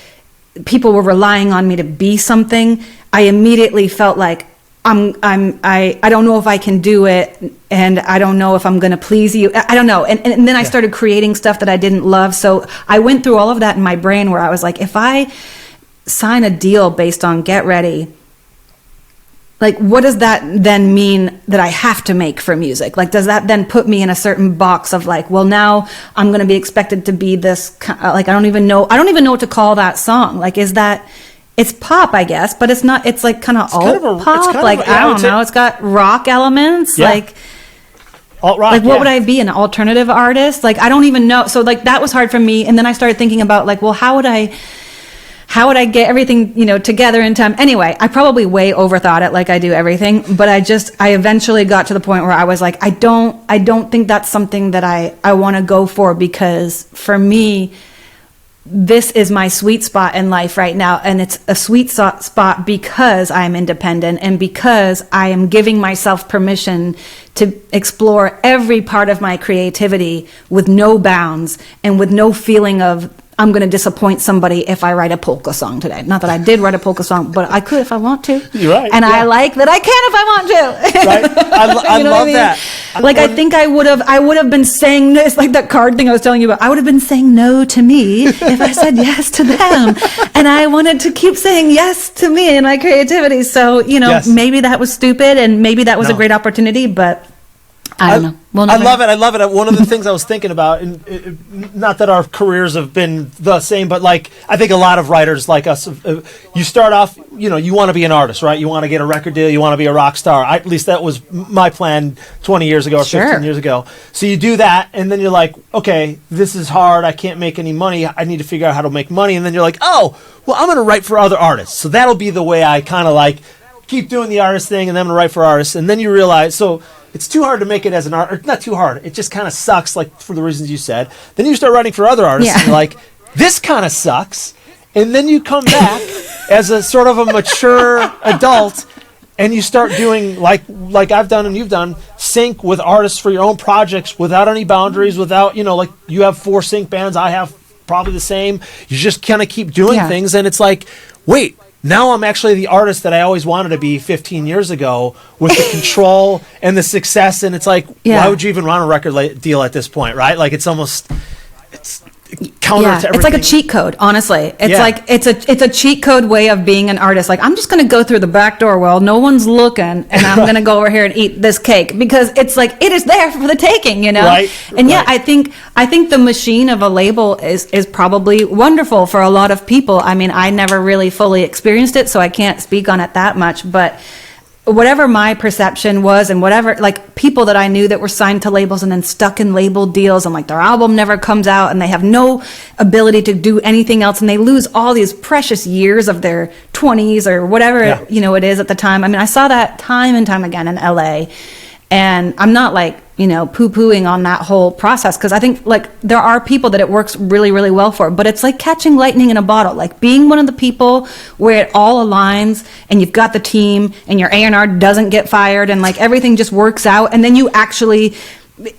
people were relying on me to be something, I immediately felt like I don't know if I can do it, and I don't know if I'm going to please you. I don't know. And then I started creating stuff that I didn't love. So I went through all of that in my brain where I was like, if I sign a deal based on Get Ready, like, what does that then mean that I have to make for music? Like, does that then put me in a certain box of like, well, now I'm going to be expected to be this, like, I don't even know what to call that song. Like, is that, it's pop, I guess, but it's not, it's like kind of alt pop. Like, I don't know. It's got rock elements. Yeah. Like, alt rock. Like, what would I be, an alternative artist? Like, I don't even know. So like, that was hard for me. And then I started thinking about like, well, how would I get everything, together in time? Anyway, I probably way overthought it, like I do everything, but I eventually got to the point where I was like, I don't think that's something that I want to go for, because for me, this is my sweet spot in life right now. And it's a sweet spot because I'm independent and because I am giving myself permission to explore every part of my creativity with no bounds and with no feeling of I'm going to disappoint somebody if I write a polka song today. Not that I did write a polka song, but I could if I want to. You're right. And I like that I can if I want to. Right. I love that. I think I would have been saying this, like that card thing I was telling you about. I would have been saying no to me if I said yes to them. And I wanted to keep saying yes to me and my creativity. So, maybe that was stupid and maybe that was a great opportunity, but I don't know. I love it. One of the things I was thinking about, and not that our careers have been the same, but like I think a lot of writers like us, you start off, you want to be an artist, right? You want to get a record deal. You want to be a rock star. At least that was my plan 20 years ago or 15 years ago. So you do that, and then you're like, okay, this is hard. I can't make any money. I need to figure out how to make money. And then you're like, oh, well, I'm going to write for other artists. So that'll be the way I kind of like keep doing the artist thing, and then I'm going to write for artists. And then you realize, so it's too hard to make it as an artist. Not too hard. It just kind of sucks, like for the reasons you said. Then you start writing for other artists, and you're like, this kind of sucks. And then you come back as a sort of a mature adult, and you start doing, like I've done and you've done, sync with artists for your own projects without any boundaries, without, like you have 4 sync bands, I have probably the same. You just kind of keep doing things, and it's like, wait, now I'm actually the artist that I always wanted to be 15 years ago with the control and the success. And it's like, why would you even want a record deal at this point, right? Like it's counter to everything. It's like a cheat code, honestly. It's like it's a cheat code way of being an artist. Like, I'm just going to go through the back door while no one's looking, and I'm going to go over here and eat this cake, because it's like it is there for the taking, Right. And I think the machine of a label is probably wonderful for a lot of people. I mean, I never really fully experienced it, so I can't speak on it that much, but whatever my perception was, and whatever, like people that I knew that were signed to labels and then stuck in label deals, and like their album never comes out and they have no ability to do anything else, and they lose all these precious years of their 20s or whatever it is at the time. I mean, I saw that time and time again in LA, and I'm not like poo-pooing on that whole process, because I think like there are people that it works really, really well for, but it's like catching lightning in a bottle, like being one of the people where it all aligns and you've got the team and your A&R doesn't get fired and like everything just works out, and then you actually,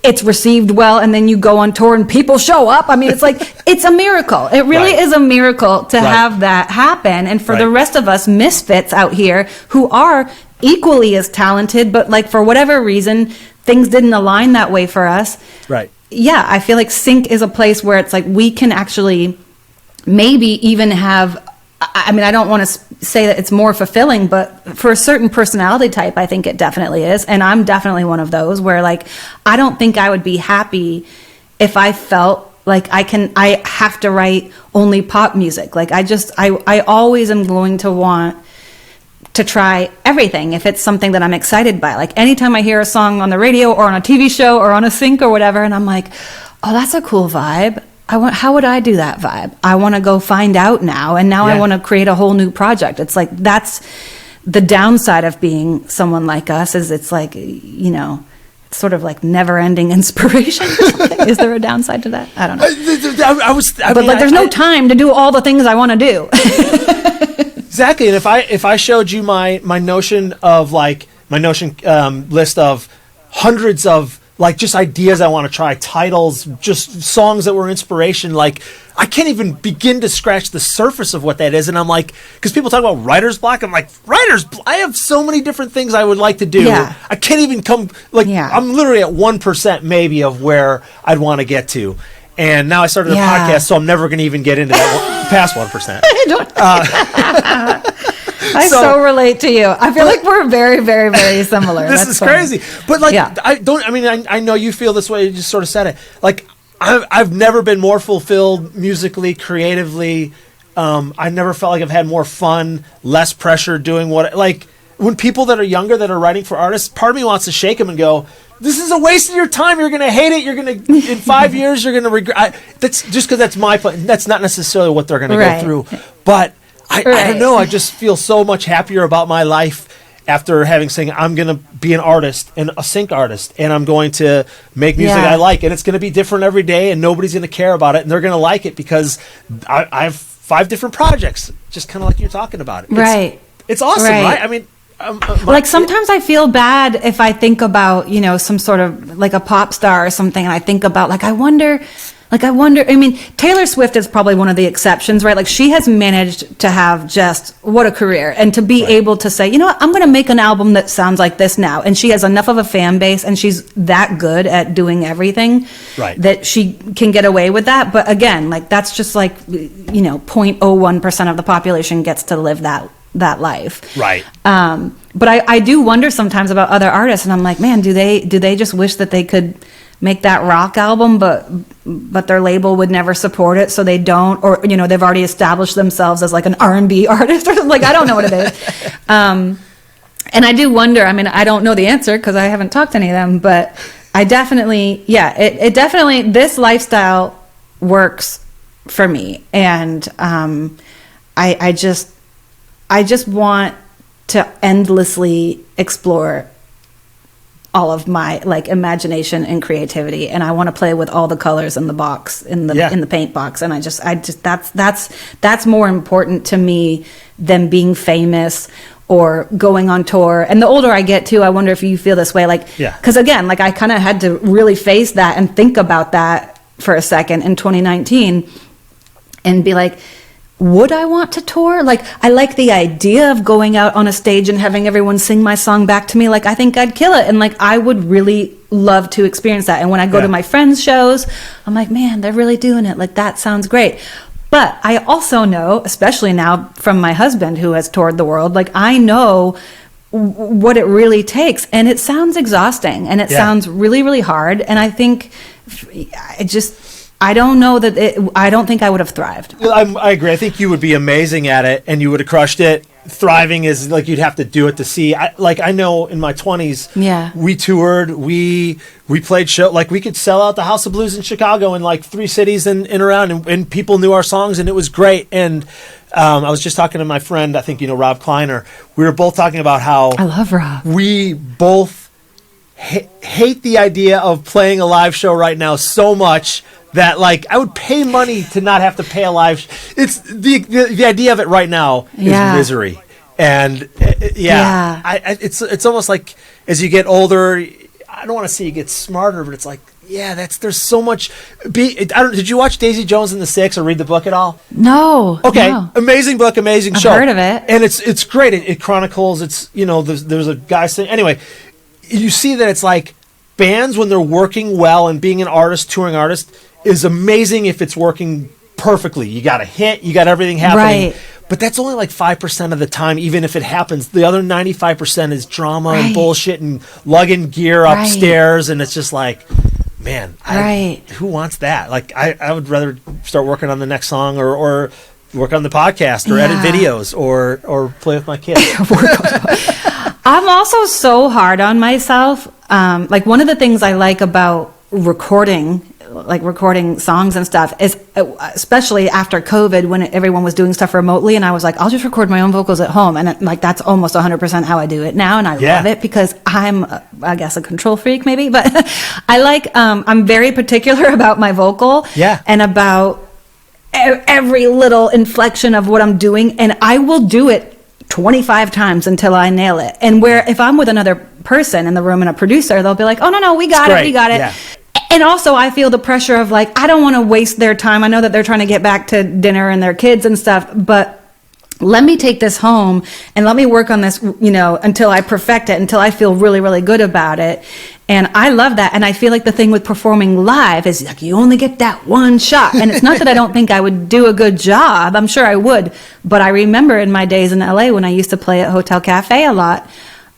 it's received well, and then you go on tour and people show up. I mean, it's like, it's a miracle. It really is a miracle to have that happen. And for the rest of us misfits out here who are equally as talented, but like for whatever reason, things didn't align that way for us. Right. Yeah, I feel like Sync is a place where it's like we can actually maybe even have, I mean, I don't want to say that it's more fulfilling, but for a certain personality type, I think it definitely is. And I'm definitely one of those where like, I don't think I would be happy if I felt like I have to write only pop music. Like I always am going to want to try everything if it's something that I'm excited by. Like anytime I hear a song on the radio or on a TV show or on a sync or whatever, and I'm like, oh, that's a cool vibe. How would I do that vibe? I want to go find out now, and now I want to create a whole new project. It's like that's the downside of being someone like us, is it's like, sort of like never-ending inspiration or something? Is there a downside to that? I don't know. There's no time to do all the things I want to do. Exactly. And if I showed you my Notion of like my Notion list of hundreds of like just ideas I want to try, titles, just songs that were inspiration, like I can't even begin to scratch the surface of what that is. And I'm like, because people talk about writer's block, I'm like, I have so many different things I would like to do. Yeah. I can't even I'm literally at 1% maybe of where I'd want to get to. And now I started a podcast, so I'm never going to even get into that past 1%. I so relate to you. I feel like we're very, very, very similar. This is funny. Crazy. But like, I know you feel this way. You just sort of said it. Like, I've never been more fulfilled musically, creatively. I never felt like I've had more fun, less pressure doing like when people that are younger that are writing for artists, part of me wants to shake them and go, this is a waste of your time. You're going to hate it. You're going to, in 5 years, you're going to regret. That's just because that's my point. That's not necessarily what they're going to go through. But I don't know. I just feel so much happier about my life after having saying I'm going to be an artist and a sync artist, and I'm going to make music I like, and it's going to be different every day, and nobody's going to care about it, and they're going to like it because I have 5 different projects, just kind of like you're talking about it. It's awesome, right? I mean, like sometimes I feel bad if I think about, some sort of like a pop star or something, and I think about I wonder, I mean, Taylor Swift is probably one of the exceptions, right? Like she has managed to have just what a career, and to be able to say, I'm going to make an album that sounds like this now. And she has enough of a fan base, and she's that good at doing everything that she can get away with that. But again, like that's just like, 0.01% of the population gets to live that life. Right. But I do wonder sometimes about other artists, and I'm like, man, do they just wish that they could make that rock album, but their label would never support it, so they don't, or they've already established themselves as like an R&B artist or something. Like I don't know what it is. And I do wonder. I mean, I don't know the answer because I haven't talked to any of them, but I definitely, it definitely, this lifestyle works for me, and I just want to endlessly explore all of my like imagination and creativity, and I want to play with all the colors in the box, in the paint box, and I just that's more important to me than being famous or going on tour. And the older I get too, I wonder if you feel this way, like because again, like I kind of had to really face that and think about that for a second in 2019 and be like, would I want to tour? Like, I like the idea of going out on a stage and having everyone sing my song back to me. Like, I think I'd kill it. And like, I would really love to experience that. And when I go to my friends' shows, I'm like, man, they're really doing it. Like, that sounds great. But I also know, especially now from my husband who has toured the world, like I know what it really takes. And it sounds exhausting, and it sounds really, really hard. And I think I don't know that I don't think I would have thrived. I agree. I think you would be amazing at it, and you would have crushed it. Thriving is like you'd have to do it to see. I know in my 20s, we toured, we played show. Like we could sell out the House of Blues in Chicago in like 3 cities and around, and people knew our songs, and it was great. And I was just talking to my friend, I think Rob Kleiner. We were both talking about how I love Rob. We both hate the idea of playing a live show right now so much that like I would pay money to not have to pay a live. It's the idea of it right now is misery, and it's almost like as you get older, I don't want to say you get smarter, but it's like there's so much. Did you watch Daisy Jones and the Six or read the book at all? No. Okay, no. Amazing book, amazing show. I've heard of it, and it's great. It chronicles. It's there's a guy saying anyway. You see that it's like bands when they're working well and being an artist, touring artist, is amazing if it's working perfectly. You got a hit, you got everything happening. Right. But that's only like 5% of the time, even if it happens. The other 95% is drama and bullshit and lugging gear upstairs, and it's just like, man, who wants that? Like, I would rather start working on the next song or work on the podcast or edit videos or play with my kids. I'm also so hard on myself. Like one of the things I like about recording like recording songs and stuff is, especially after COVID when everyone was doing stuff remotely, and I was like, I'll just record my own vocals at home, and like that's almost 100% how I do it now, and I love it because I'm, I guess, a control freak maybe, but I like, I'm very particular about my vocal and about every little inflection of what I'm doing, and I will do it 25 times until I nail it. And where if I'm with another person in the room and a producer, they'll be like, oh no, we got it. Yeah. And also I feel the pressure of like, I don't want to waste their time. I know that they're trying to get back to dinner and their kids and stuff, but let me take this home and let me work on this, you know, until I perfect it, until I feel really, really good about it. And I love that. And I feel like the thing with performing live is like, you only get that one shot. And it's not that I don't think I would do a good job. I'm sure I would. But I remember in my days in LA when I used to play at Hotel Cafe a lot,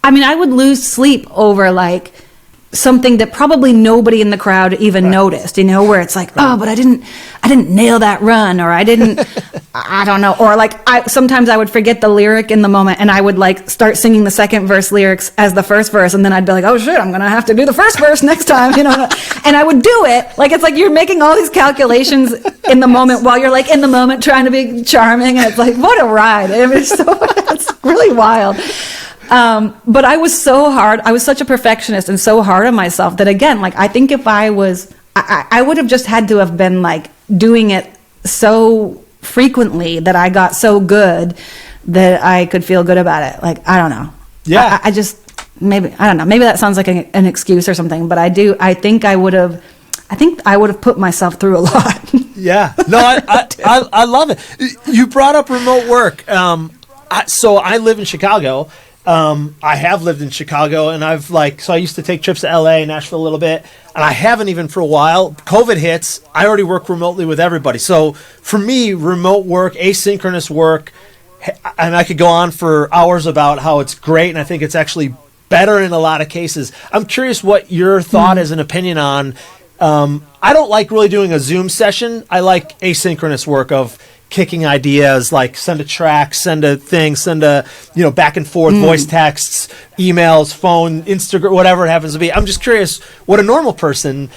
I mean, I would lose sleep over like something that probably nobody in the crowd even noticed, you know, where it's like, oh, but I didn't nail that run, or I didn't, I don't know. Or like, sometimes I would forget the lyric in the moment and I would like start singing the second verse lyrics as the first verse. And then I'd be like, oh shit, I'm going to have to do the first verse next time, you know? And I would do it. Like, it's like you're making all these calculations in the moment while you're like in the moment trying to be charming. And it's like, what a ride. It's really wild. But I was so hard. I was such a perfectionist and so hard on myself that, again, like, I think if I was, I would have just had to have been like doing it so frequently that I got so good that I could feel good about it. Like, I don't know. Yeah. I just, maybe, I don't know. Maybe that sounds like an excuse or something, but I think I would have put myself through a lot. Yeah. No, I love it. You brought up remote work. So I live in Chicago. I have lived in Chicago, and I used to take trips to LA, Nashville a little bit, and I haven't even for a while. COVID hits, I already work remotely with everybody. So for me, remote work, asynchronous work, and I could go on for hours about how it's great, and I think it's actually better in a lot of cases. I'm curious what your thought is and opinion on. I don't like really doing a Zoom session. I like asynchronous work of kicking ideas, like send a track, send a thing, send a, you know, back and forth voice texts, emails, phone, Instagram, whatever it happens to be. I'm just curious what a normal person,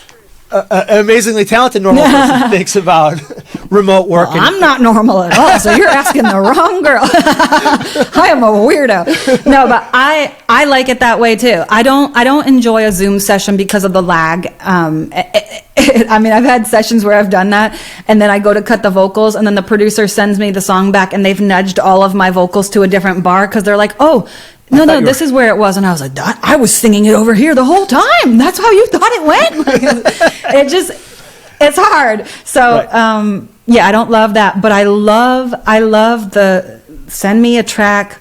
an amazingly talented normal person thinks about remote work. Well, I'm not normal at all, so you're asking the wrong girl. I am a weirdo. No, but I like it that way too. I don't enjoy a Zoom session because of the lag. I mean, I've had sessions where I've done that, and then I go to cut the vocals, and then the producer sends me the song back, and they've nudged all of my vocals to a different bar because they're like, oh, no, this is where it was. And I was like, I was singing it over here the whole time. That's how you thought it went? Like, it's hard. So, yeah, I don't love that, but I love the send me a track,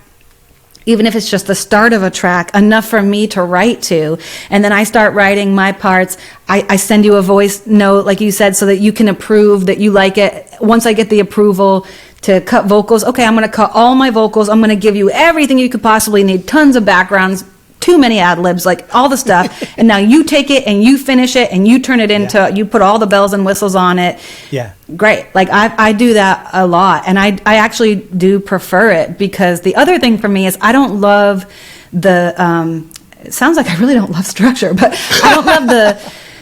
even if it's just the start of a track, enough for me to write to. And then I start writing my parts. I send you a voice note, like you said, so that you can approve that you like it. Once I get the approval to cut vocals, okay, I'm going to cut all my vocals. I'm going to give you everything you could possibly need, tons of backgrounds, too many ad libs, like all the stuff. And now you take it and you finish it and you turn it into, you put all the bells and whistles on it. Yeah. Great. Like I do that a lot. And I actually do prefer it, because the other thing for me is I don't love the, it sounds like I really don't love structure, but I don't love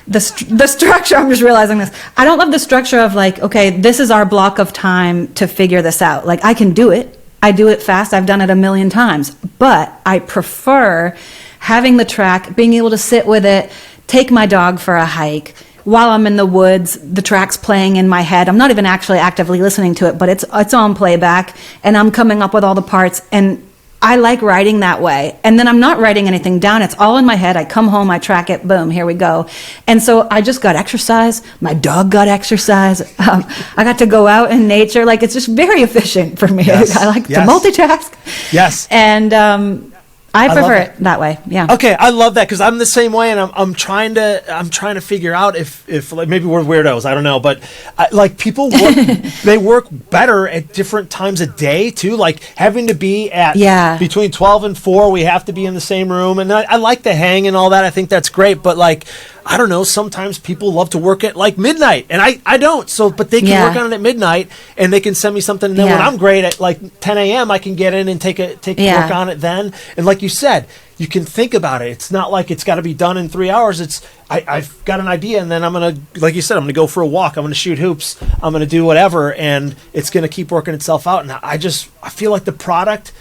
the structure. I'm just realizing this. I don't love the structure of like, okay, this is our block of time to figure this out. Like, I can do it. I do it fast. I've done it a million times, but I prefer having the track, being able to sit with it, take my dog for a hike while I'm in the woods. The track's playing in my head. I'm not even actually actively listening to it, but it's on playback, and I'm coming up with all the parts. And I like writing that way. And then I'm not writing anything down. It's all in my head. I come home, I track it, boom, here we go. And so I just got exercise. My dog got exercise. I got to go out in nature. Like, it's just very efficient for me. Yes. I like to multitask. Yes. And I prefer it that way. Yeah. Okay, I love that, because I'm the same way, and I'm trying to figure out if like, maybe we're weirdos. I don't know, but like, people work, they work better at different times a day too. Like, having to be at between 12 and 4, we have to be in the same room, and I like the hang and all that. I think that's great, but like, I don't know, sometimes people love to work at like midnight, and I don't. So, but they can work on it at midnight, and they can send me something. And then when I'm great at like 10 a.m., I can get in and take work on it then. And like you said, you can think about it. It's not like it's got to be done in 3 hours. It's I've got an idea, and then I'm gonna, like you said, I'm gonna go for a walk. I'm gonna shoot hoops. I'm gonna do whatever, and it's gonna keep working itself out. And I feel like the product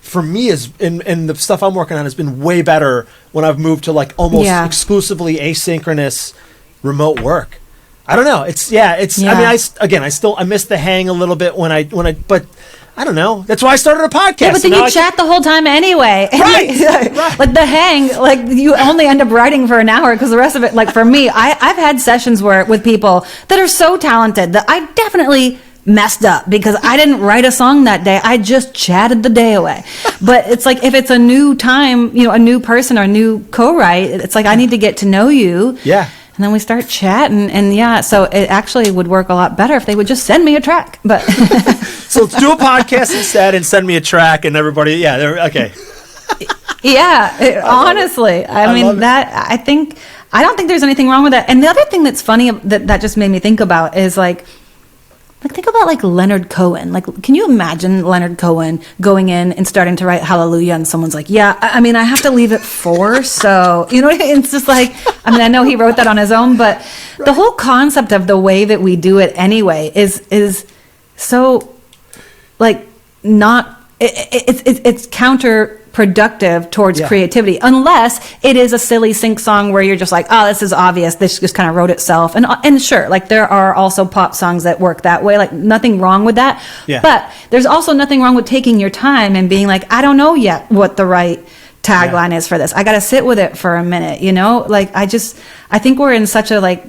for me is, and the stuff I'm working on has been way better when I've moved to like almost exclusively asynchronous remote work. I don't know. I mean, I miss the hang a little bit when I, but I don't know. That's why I started a podcast. Yeah, but then you chat the whole time anyway. Right. Like the hang, like you only end up writing for an hour because the rest of it, like for me, I've had sessions with people that are so talented that I definitely messed up because I didn't write a song that day. I just chatted the day away. But it's like, if it's a new time, a new person or a new co-write, it's like, I need to get to know you. Yeah. And then we start chatting, and so it actually would work a lot better if they would just send me a track. But so let's do a podcast instead and send me a track, and everybody, they're okay. Honestly, I mean that. I don't think there's anything wrong with that. And the other thing that's funny that just made me think about is like think about like Leonard Cohen. Like, can you imagine Leonard Cohen going in and starting to write Hallelujah, and someone's like, I mean, I have to leave at 4, so it's just like, I mean, I know he wrote that on his own, but the whole concept of the way that we do it anyway is so like not. It's counterproductive towards creativity, unless it is a silly sync song where you're just like, oh, this is obvious. This just kind of wrote itself. And sure, like there are also pop songs that work that way. Like nothing wrong with that. Yeah. But there's also nothing wrong with taking your time and being like, I don't know yet what the right tagline is for this. I got to sit with it for a minute, Like I think we're in such a like,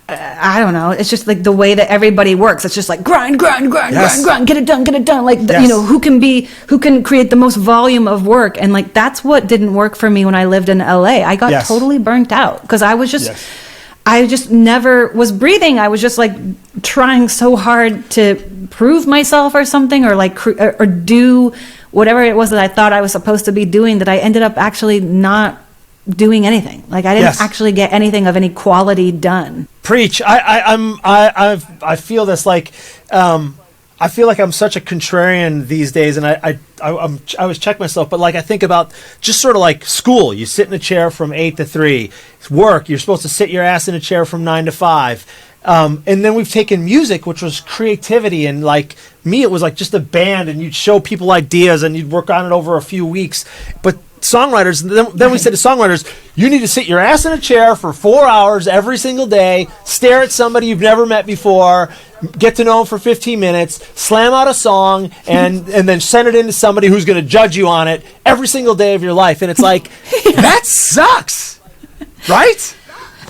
I don't know. It's just like the way that everybody works. It's just like grind, get it done. Like, who can create the most volume of work. And like, that's what didn't work for me when I lived in LA. I got totally burnt out because I was just, I just never was breathing. I was just like trying so hard to prove myself or something, or like, or do whatever it was that I thought I was supposed to be doing, that I ended up actually not doing anything. Like I didn't actually get anything of any quality done. Preach. I feel this like I feel like I'm such a contrarian these days, and I always check myself, but like I think about just sort of like school. You sit in a chair from 8 to 3. Work, you're supposed to sit your ass in a chair from 9 to 5. And then we've taken music, which was creativity, and like me, it was like just a band, and you'd show people ideas and you'd work on it over a few weeks. But songwriters, then we said to songwriters, you need to sit your ass in a chair for 4 hours every single day, stare at somebody you've never met before, get to know them for 15 minutes, slam out a song, and then send it in to somebody who's going to judge you on it every single day of your life. And it's like, that sucks, right?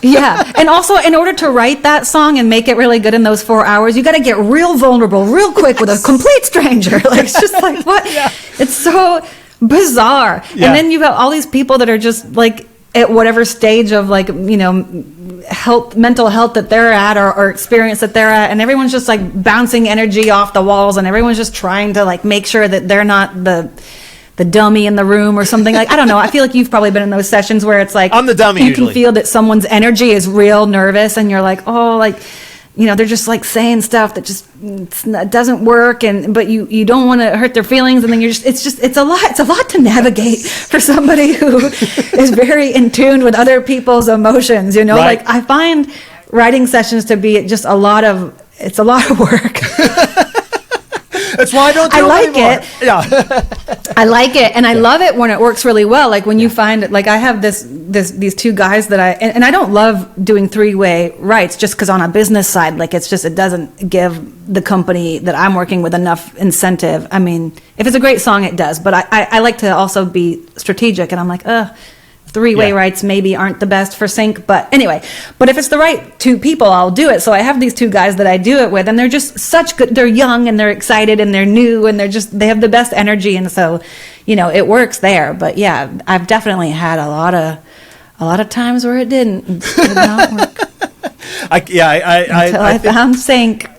Yeah. And also, in order to write that song and make it really good in those 4 hours, you got to get real vulnerable real quick with a complete stranger. Like, it's just like, what? Yeah. It's so bizarre. Yeah. And then you've got all these people that are just like at whatever stage of like, mental health that they're at, or experience that they're at, and everyone's just like bouncing energy off the walls, and everyone's just trying to like make sure that they're not the dummy in the room or something. Like, I don't know. I feel like you've probably been in those sessions where it's like, I'm the dummy. You can feel that someone's energy is real nervous, and you're like, oh, like, they're just like saying stuff that just doesn't work, but you don't want to hurt their feelings, and then it's a lot to navigate for somebody who is very in tune with other people's emotions. Right. Like I find writing sessions to be just a lot of work. That's why I don't do it anymore. Yeah. I like it, and I love it when it works really well. Like when you find, like I have these two guys that I don't love doing 3-way writes just because on a business side, like it doesn't give the company that I'm working with enough incentive. I mean, if it's a great song, it does, but I like to also be strategic, and I'm like, 3-way writes maybe aren't the best for sync, but anyway, if it's the right two people, I'll do it. So I have these two guys that I do it with, and they're just such good, they're young and they're excited and they're new and they have the best energy, and so, it works there. But yeah, I've definitely had a lot of times where it did not work. I found sync.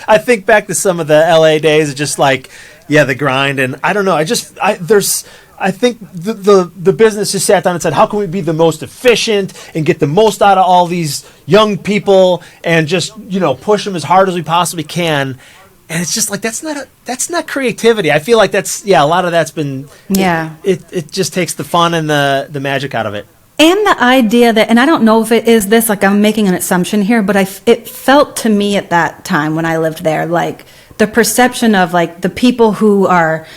I think back to some of the LA days, just like, the grind, and I don't know, I think the business just sat down and said, how can we be the most efficient and get the most out of all these young people and just, push them as hard as we possibly can. And it's just like, that's not creativity. I feel like that's, a lot of that's been, it just takes the fun and the magic out of it. And the idea that, and I don't know if it is this, like I'm making an assumption here, but it felt to me at that time when I lived there, like the perception of like the people who are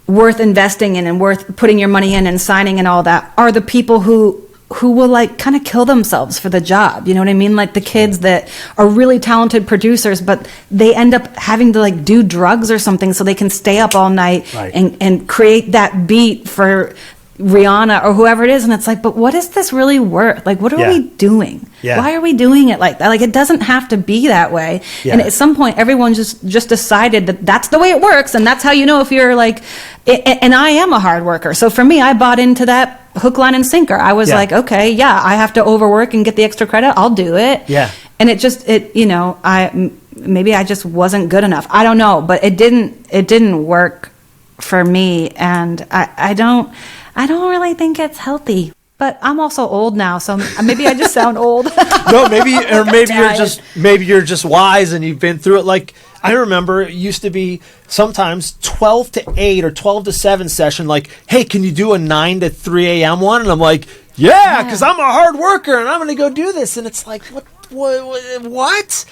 worth investing in and worth putting your money in and signing and all that are the people who will like kind of kill themselves for the job. You know what I mean? Like the kids that are really talented producers, but they end up having to like do drugs or something so they can stay up all night and create that beat for Rihanna or whoever it is. And it's like, but what is this really worth? Like, what are we doing? Why are we doing it like that? Like, it doesn't have to be that way. And at some point, everyone just decided that that's the way it works. And that's how you know if you're like, and I am a hard worker. So for me, I bought into that hook, line, and sinker. I was like, okay, I have to overwork and get the extra credit. I'll do it. And maybe I just wasn't good enough. I don't know, but it didn't work for me. And I don't really think it's healthy. But I'm also old now, so maybe I just sound old. No, maybe you're just wise and you've been through it. Like I remember it used to be sometimes 12 to 8 or 12 to 7 session. Like, hey, can you do a 9 to 3 a.m. one? And I'm like, because I'm a hard worker and I'm going to go do this. And it's like, what?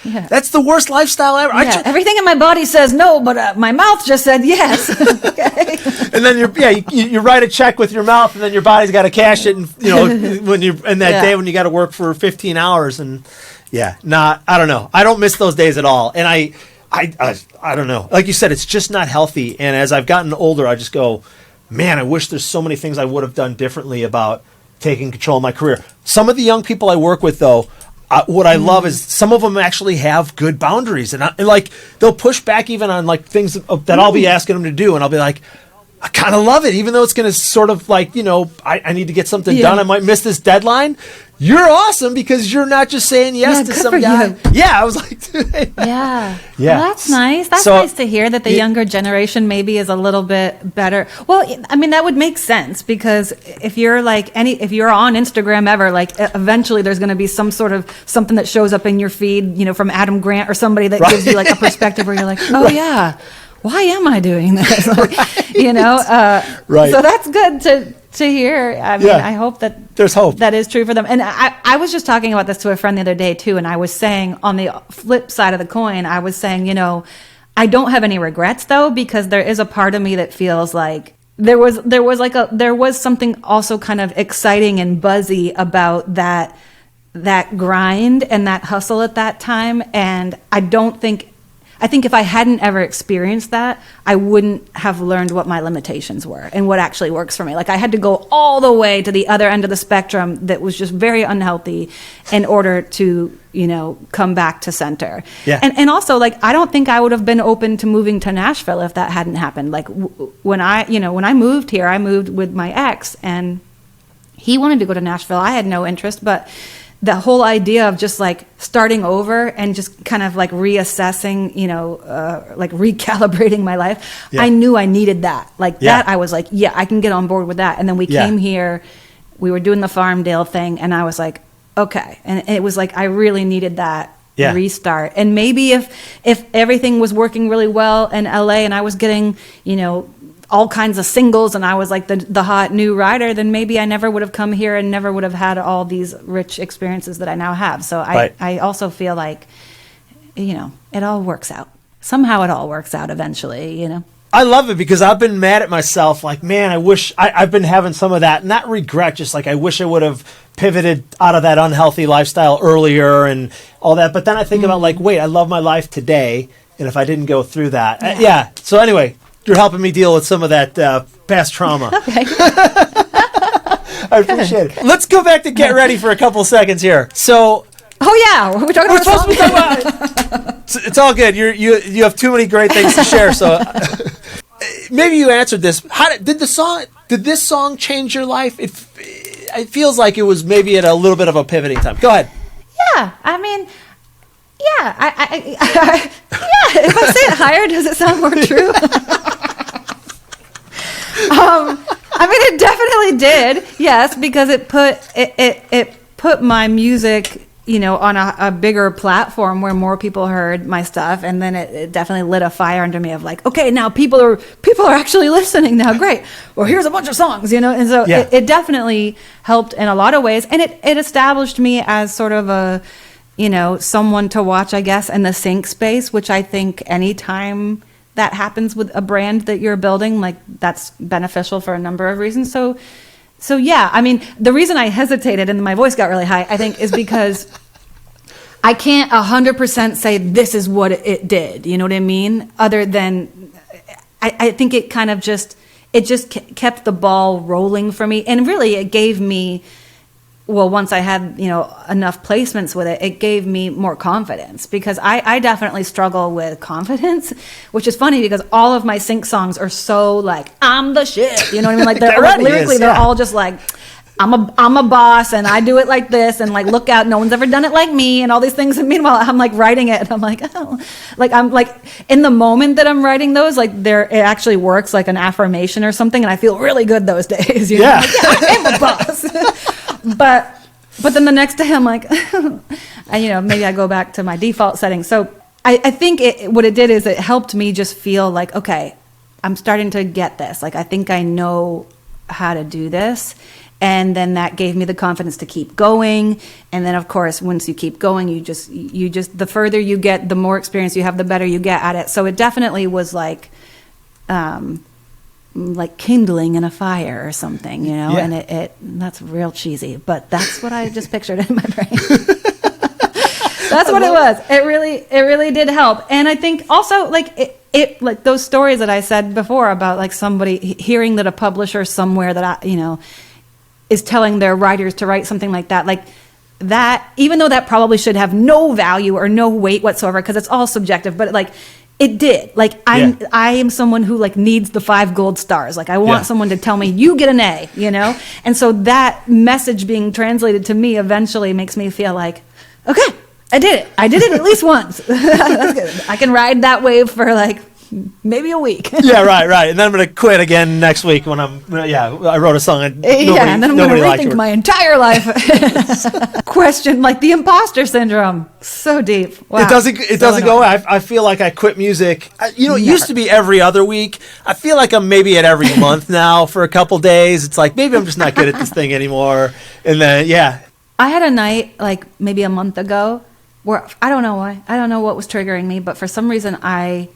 Yeah. That's the worst lifestyle ever. Yeah. Everything in my body says no, but my mouth just said yes. Okay. And then you write a check with your mouth, and then your body's got to cash it. And when you in that day when you got to work for 15 hours, and I don't know. I don't miss those days at all. And I don't know. Like you said, it's just not healthy. And as I've gotten older, I just go, man, I wish there's so many things I would have done differently about taking control of my career. Some of the young people I work with, though. What I love is some of them actually have good boundaries, and like they'll push back even on like things that I'll be asking them to do, and I'll be like, I kind of love it, even though it's going to sort of like, I need to get something done. I might miss this deadline. You're awesome because you're not just saying yes to some guy. You. Yeah, I was like, Well, that's nice. That's nice to hear that the younger generation maybe is a little bit better. Well, I mean, that would make sense because if you're like if you're on Instagram ever, like eventually there's going to be some sort of something that shows up in your feed, from Adam Grant or somebody that gives you like a perspective where you're like, oh why am I doing this? Like, So that's good to hear. I mean, I hope that there's hope. That is true for them. And I was just talking about this to a friend the other day too, and I was saying on the flip side of the coin, I was saying, I don't have any regrets though, because there is a part of me that feels like there was something also kind of exciting and buzzy about that grind and that hustle at that time, and I think if I hadn't ever experienced that, I wouldn't have learned what my limitations were and what actually works for me. Like I had to go all the way to the other end of the spectrum that was just very unhealthy in order to, come back to center. Yeah. And also, like, I don't think I would have been open to moving to Nashville if that hadn't happened. Like when I moved here, I moved with my ex and he wanted to go to Nashville. I had no interest, but the whole idea of just like starting over and just kind of like reassessing, like recalibrating my life, I knew I needed that. Like that, I was like, I can get on board with that. And then we came here, we were doing the Farmdale thing, and I was like, okay. And it was like I really needed that restart. And maybe if everything was working really well in LA and I was getting, all kinds of singles and I was like the hot new writer, then maybe I never would have come here and never would have had all these rich experiences that I now have. So I also feel like, it all works out. Somehow it all works out eventually, I love it because I've been mad at myself. Like, man, I wish I've been having some of that, not regret, just like I wish I would have pivoted out of that unhealthy lifestyle earlier and all that. But then I think about like, wait, I love my life today. And if I didn't go through that, So anyway, you're helping me deal with some of that past trauma. Okay. I appreciate it. Let's go back to Get Ready for a couple seconds here. So, we're talking about supposed to be talking about. It's all good. You have too many great things to share. So maybe you answered this. Did this song change your life? It feels like it was maybe at a little bit of a pivoting time. Go ahead. Yeah, I mean. If I say it higher, does it sound more true? I It definitely did. Yes, because it put my music, on a bigger platform where more people heard my stuff, and then it definitely lit a fire under me of like, okay, now people are actually listening now. Great. Well, here's a bunch of songs, and so it definitely helped in a lot of ways, and it established me as sort of a, someone to watch, I guess, in the sync space, which I think anytime that happens with a brand that you're building, like that's beneficial for a number of reasons. So yeah, I mean, the reason I hesitated and my voice got really high, I think, is because I can't 100% say this is what it did. You know what I mean? Other than, I think it kind of just kept the ball rolling for me. And really, it gave me, well, once I had, enough placements with it, it gave me more confidence, because I definitely struggle with confidence, which is funny because all of my sync songs are so like, I'm the shit. You know what I mean? Like they're lyrically, they're all just like, I'm a boss and I do it like this, and like, look out, no one's ever done it like me, and all these things. And meanwhile, I'm like writing it and I'm like, oh, like I'm like in the moment that I'm writing those, like it actually works like an affirmation or something, and I feel really good those days. Yeah. Like, I'm a boss. But then the next day I'm like, maybe I go back to my default settings. So I think what it did is it helped me just feel like, okay, I'm starting to get this. Like, I think I know how to do this. And then that gave me the confidence to keep going. And then, of course, once you keep going, you just the further you get, the more experience you have, the better you get at it. So it definitely was like kindling in a fire or something, Yeah. and it that's real cheesy, but that's what I just pictured in my brain. That's what it was. It really did help. And I think also like it like those stories that I said before about like somebody hearing that a publisher somewhere that is telling their writers to write something like that, like that, even though that probably should have no value or no weight whatsoever, because it's all subjective, but like it did. Like I am someone who like needs the 5 gold stars. Like I want someone to tell me you get an A, And so that message being translated to me eventually makes me feel like, okay, I did it. I did it at least once. That's good. I can ride that wave for like maybe a week. Yeah, right. And then I'm going to quit again next week when I wrote a song and and then I'm going to rethink my entire life. Question like the imposter syndrome. So deep. Wow. It doesn't go away. I feel like I quit music. It used to be every other week. I feel like I'm maybe at every month now for a couple days. It's like maybe I'm just not good at this thing anymore. And then I had a night like maybe a month ago where I don't know why. I don't know what was triggering me, but for some reason I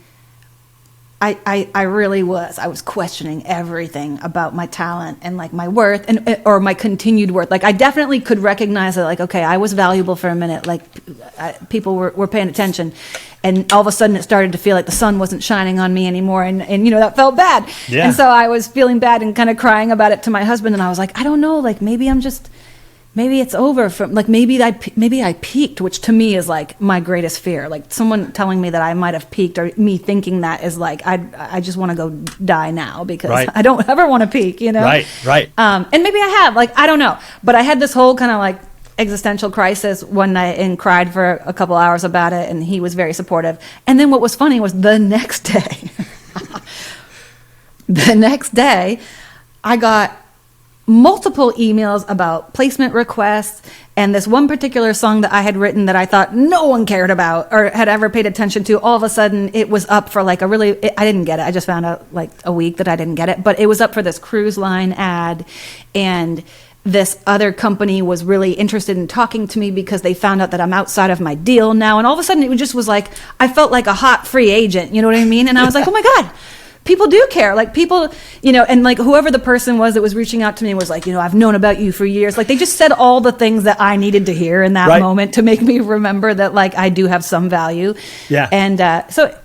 really was. I was questioning everything about my talent and like my worth or my continued worth. Like I definitely could recognize that like, okay, I was valuable for a minute. Like people were paying attention, and all of a sudden it started to feel like the sun wasn't shining on me anymore. And that felt bad. Yeah. And so I was feeling bad and kind of crying about it to my husband. And I was like, I don't know, like maybe it's over from like, maybe I peaked, which to me is like my greatest fear. Like someone telling me that I might have peaked, or me thinking that is like, I just want to go die now because I don't ever want to peak, Right. And maybe I have, like, I don't know. But I had this whole kind of like existential crisis one night and cried for a couple hours about it. And he was very supportive. And then what was funny was the next day, I got multiple emails about placement requests, and this one particular song that I had written that I thought no one cared about or had ever paid attention to, all of a sudden it was up for like I didn't get it. I just found out like a week that I didn't get it, but it was up for this cruise line ad, and this other company was really interested in talking to me because they found out that I'm outside of my deal now, and all of a sudden it just was like I felt like a hot free agent, you know what I mean? And I was like, oh my God, people do care. Like people, and like whoever the person was that was reaching out to me was like, I've known about you for years. Like they just said all the things that I needed to hear in that moment to make me remember that like I do have some value. Yeah. And so,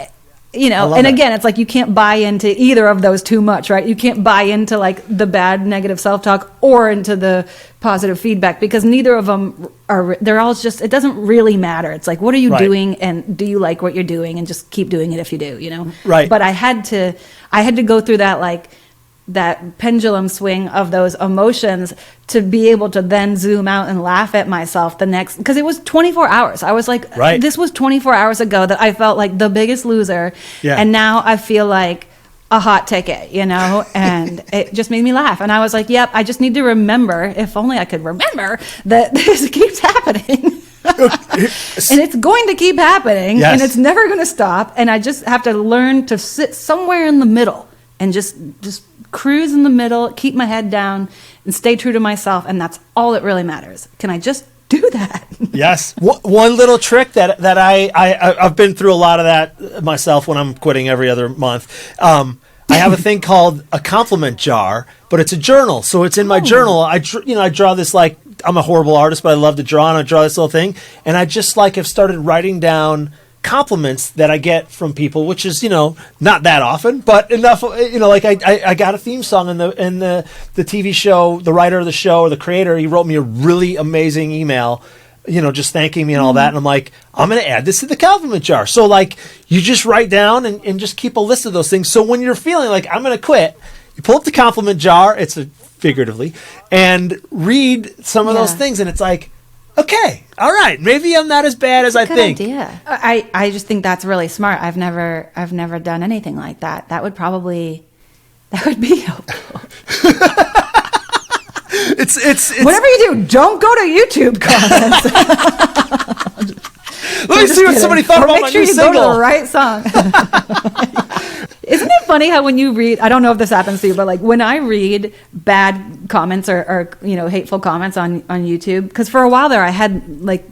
and again, it's like you can't buy into either of those too much, right? You can't buy into like the bad negative self-talk or into the positive feedback, because neither of them they're all just, it doesn't really matter. It's like, what are you doing, and do you like what you're doing, and just keep doing it if you do, Right. But I had to go through that, like that pendulum swing of those emotions to be able to then zoom out and laugh at myself because it was 24 hours. I was like, this was 24 hours ago that I felt like the biggest loser. Yeah. And now I feel like a hot ticket, and it just made me laugh. And I was like, yep, I just need to remember, if only I could remember, that this keeps happening. And it's going to keep happening, Yes. and it's never going to stop. And I just have to learn to sit somewhere in the middle and just cruise in the middle, keep my head down, and stay true to myself. And that's all that really matters. Can I just do that? Yes. One little trick that I've been through a lot of that myself when I'm quitting every other month. I have a thing called a compliment jar, but it's a journal. So it's in my journal. I draw this, like, I'm a horrible artist, but I love to draw, and I draw this little thing. And I just have started writing down compliments that I get from people, which is, not that often, but enough, I got a theme song in the TV show, the writer of the show or the creator, he wrote me a really amazing email, just thanking me and all that. And I'm like, I'm going to add this to the compliment jar. So you just write down and just keep a list of those things. So when you're feeling like I'm going to quit, you pull up the compliment jar, figuratively, and read some of those things. And it's like, okay, all right, maybe I'm not as bad as I think. Good idea. I just think that's really smart. I've never done anything like that. That would be helpful. It's whatever you do, don't go to YouTube comments. Let me see what somebody thought about my new single. Make sure you go to the right song. Isn't it funny how when you read, I don't know if this happens to you, but when I read bad comments or hateful comments on YouTube, because for a while there I had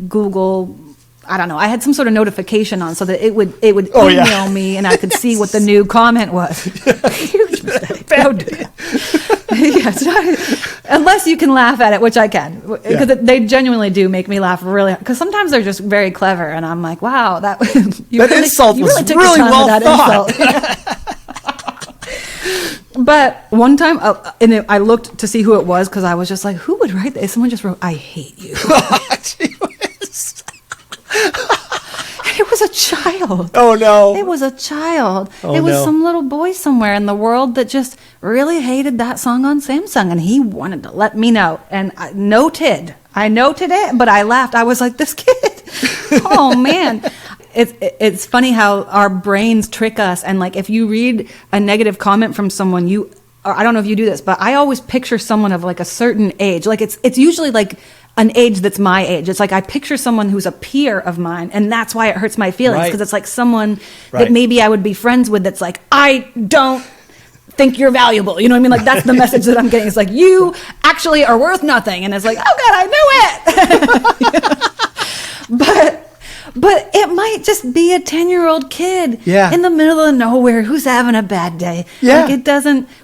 Google, I don't know, I had some sort of notification on so that it would email me and I could see what the new comment was. Huge mistake. Don't do that. Yes, unless you can laugh at it, which I can, because they genuinely do make me laugh really. Because sometimes they're just very clever, and I'm like, wow, that insult was took really the time well for that insult. But one time, and I looked to see who it was because I was just like, who would write this? Someone just wrote, "I hate you." It was a child. Oh, no. It was a child. Oh, it was no. some little boy somewhere in the world that just really hated that song on Samsung, and he wanted to let me know. And I noted it, but I laughed. I was like, this kid. Oh, man. It's funny how our brains trick us. And if you read a negative comment from someone, or I don't know if you do this, but I always picture someone of a certain age. It's usually an age that's my age. It's I picture someone who's a peer of mine, and that's why it hurts my feelings, because it's someone that maybe I would be friends with that's I don't think you're valuable. You know what I mean? That's the message that I'm getting. It's you actually are worth nothing. And it's oh God, I knew it. But it might just be a 10-year-old kid in the middle of nowhere who's having a bad day. Yeah.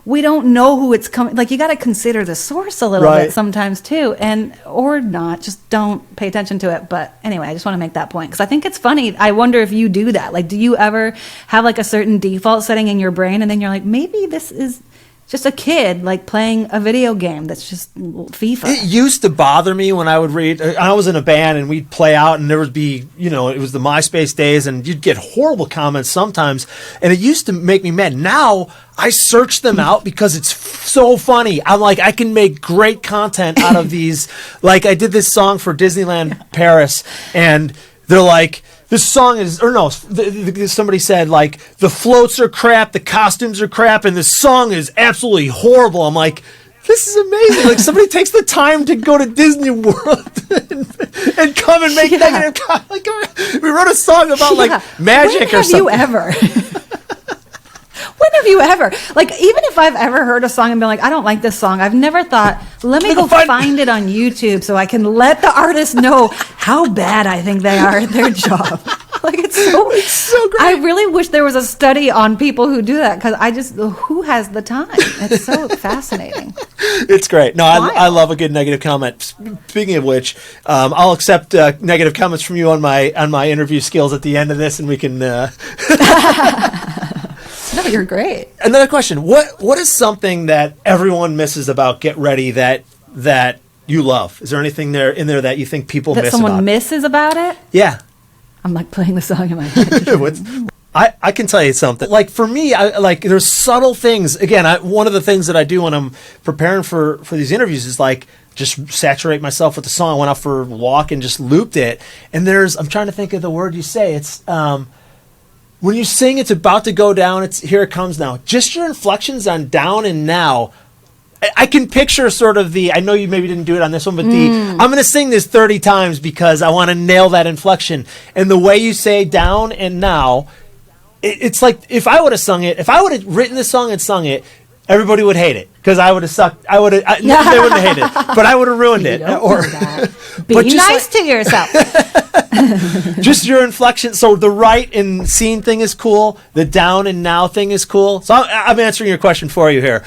We don't know who it's coming. You got to consider the source a little bit sometimes too, or not, just don't pay attention to it. But anyway, I just want to make that point because I think it's funny. I wonder if you do that. Do you ever have a certain default setting in your brain and then you're maybe this is just a kid playing a video game that's just FIFA. It used to bother me when I would read. I was in a band and we'd play out, and there would be, it was the MySpace days, and you'd get horrible comments sometimes, and it used to make me mad. Now I search them out because it's so funny. I'm I can make great content out of these. I did this song for Disneyland Paris, and they're this song is, or no, somebody said the floats are crap, the costumes are crap, and this song is absolutely horrible. I'm this is amazing. Somebody takes the time to go to Disney World and come and make negative comments. We wrote a song about magic or something. When have you ever, even if I've ever heard a song and been I don't like this song, I've never thought, let me go find it on YouTube so I can let the artist know how bad I think they are at their job. It's so great. I really wish there was a study on people who do that because who has the time? It's so fascinating. It's great. No, I love a good negative comment. Speaking of which, I'll accept negative comments from you on my interview skills at the end of this, and we can. No, you're great. Another question: What is something that everyone misses about Get Ready that you love? Is there anything in there that you think people miss? That someone misses about it? Yeah. I'm playing the song in my head. I can tell you something. For me, there's subtle things. Again, one of the things that I do when I'm preparing for these interviews is just saturate myself with the song. I went out for a walk and just looped it. And I'm trying to think of the word you say. It's when you sing it's about to go down, it's here it comes now. Just your inflections on down and now. I can picture sort of I know you maybe didn't do it on this one, but I'm going to sing this 30 times because I want to nail that inflection. And the way you say down and now, it's like if I would have sung it, if I would have written this song and sung it, everybody would hate it because I would have sucked. They wouldn't have hated it, but I would have ruined it. Be nice to yourself. Just your inflection. So the right and scene thing is cool. The down and now thing is cool. So I'm answering your question for you here.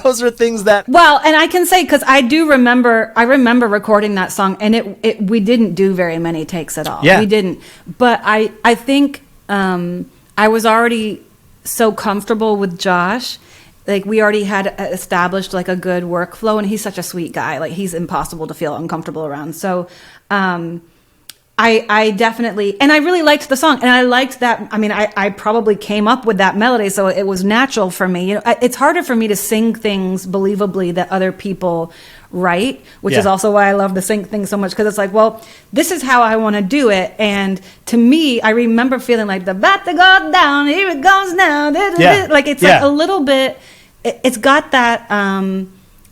Those are things that. Well, and I can say because I remember recording that song, and we didn't do very many takes at all. Yeah. We didn't. But I think I was already so comfortable with Josh. Like we already had established like a good workflow, and he's such a sweet guy. Like he's impossible to feel uncomfortable around. So I definitely, and I really liked the song, and I liked that. I mean, I probably came up with that melody, so it was natural for me. You know, it's harder for me to sing things believably that other people write, which is also why I love the sync thing so much, because it's like, well, this is how I want to do it. And to me, I remember feeling like the about to go down, here it goes now. Like it's like a little bit. It's got that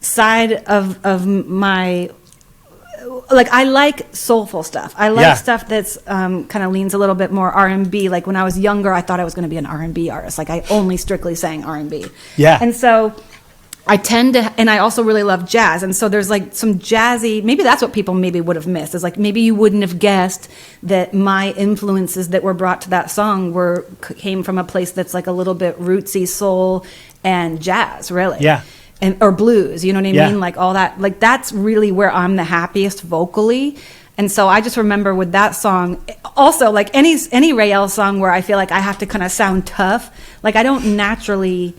side of my. Like I like soulful stuff. I like stuff that's kind of leans a little bit more R&B. Like when I was younger, I thought I was going to be an R&B artist. Like I only strictly sang R&B. Yeah. And so I tend to, and I also really love jazz. And so there's like some jazzy, maybe that's what people maybe would have missed. Is like maybe you wouldn't have guessed that my influences that were brought to that song came from a place that's like a little bit rootsy soul and jazz, really. Yeah. Or blues, you know what I mean? Like all that, like that's really where I'm the happiest vocally. And so I just remember with that song, also like any Rael song where I feel like I have to kind of sound tough, like I don't naturally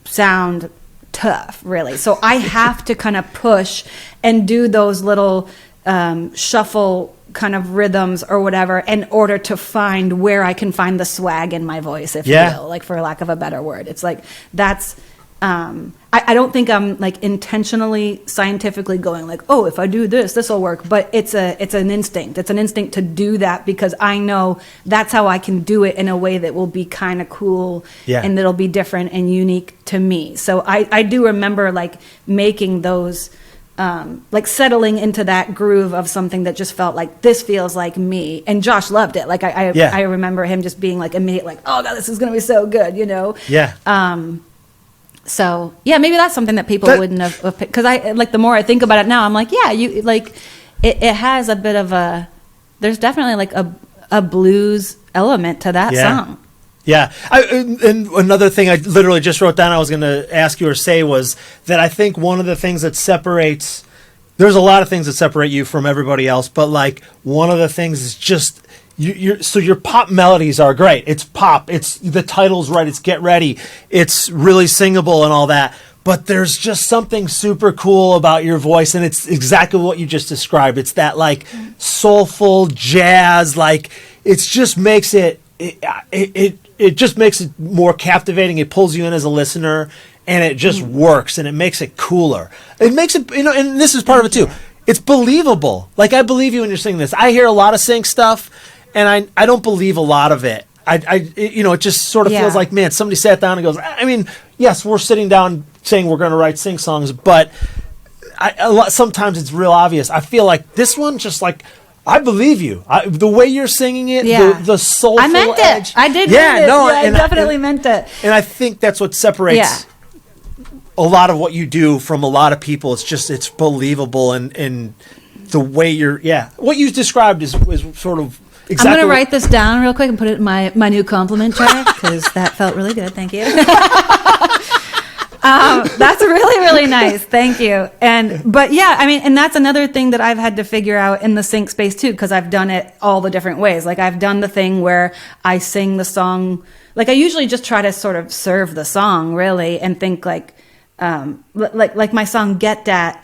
sound tough really. So I have to kind of push and do those little shuffle kind of rhythms or whatever in order to find where I can find the swag in my voice, if you will, like for lack of a better word. It's like, that's, I don't think I'm like intentionally scientifically going like, oh, if I do this will work. But it's an instinct. It's an instinct to do that because I know that's how I can do it in a way that will be kind of cool and that'll be different and unique to me. So I do remember like making those, like settling into that groove of something that just felt like this feels like me. And Josh loved it. Like I remember him just being like immediate, like, oh God, this is going to be so good, you know? Yeah. So yeah, maybe that's something that people wouldn't have picked. Because I like the more I think about it now, I'm like, yeah, you like it has a bit of there's definitely like a blues element to that song. Yeah. And another thing I literally just wrote down I was going to ask you or say was that I think one of the things that separates, there's a lot of things that separate you from everybody else, but like one of the things is just so your pop melodies are great. It's pop. It's the title's right. It's Get Ready. It's really singable and all that. But there's just something super cool about your voice, and it's exactly what you just described. It's that like soulful jazz. Like it just makes it just makes it more captivating. It pulls you in as a listener, and it just works, and it makes it cooler. It makes it, you know, and this is part of it too. It's believable. Like I believe you when you're singing this. I hear a lot of sync stuff. And I don't believe a lot of it. It just sort of feels like, man, somebody sat down and goes, I mean, yes, we're sitting down saying we're going to write sync songs, but sometimes it's real obvious. I feel like this one, just like, I believe you. The way you're singing it, the soulful I meant edge. it. I did mean it. No, I definitely meant it. And I think that's what separates a lot of what you do from a lot of people. It's just, it's believable, and the way you're, what you described is sort of, exactly. I'm going to write this down real quick and put it in my new compliment jar because that felt really good. Thank you. That's really, really nice. Thank you. But yeah, I mean, and that's another thing that I've had to figure out in the sync space too, because I've done it all the different ways. Like I've done the thing where I sing the song, like I usually just try to sort of serve the song really and think like my song Get Dat.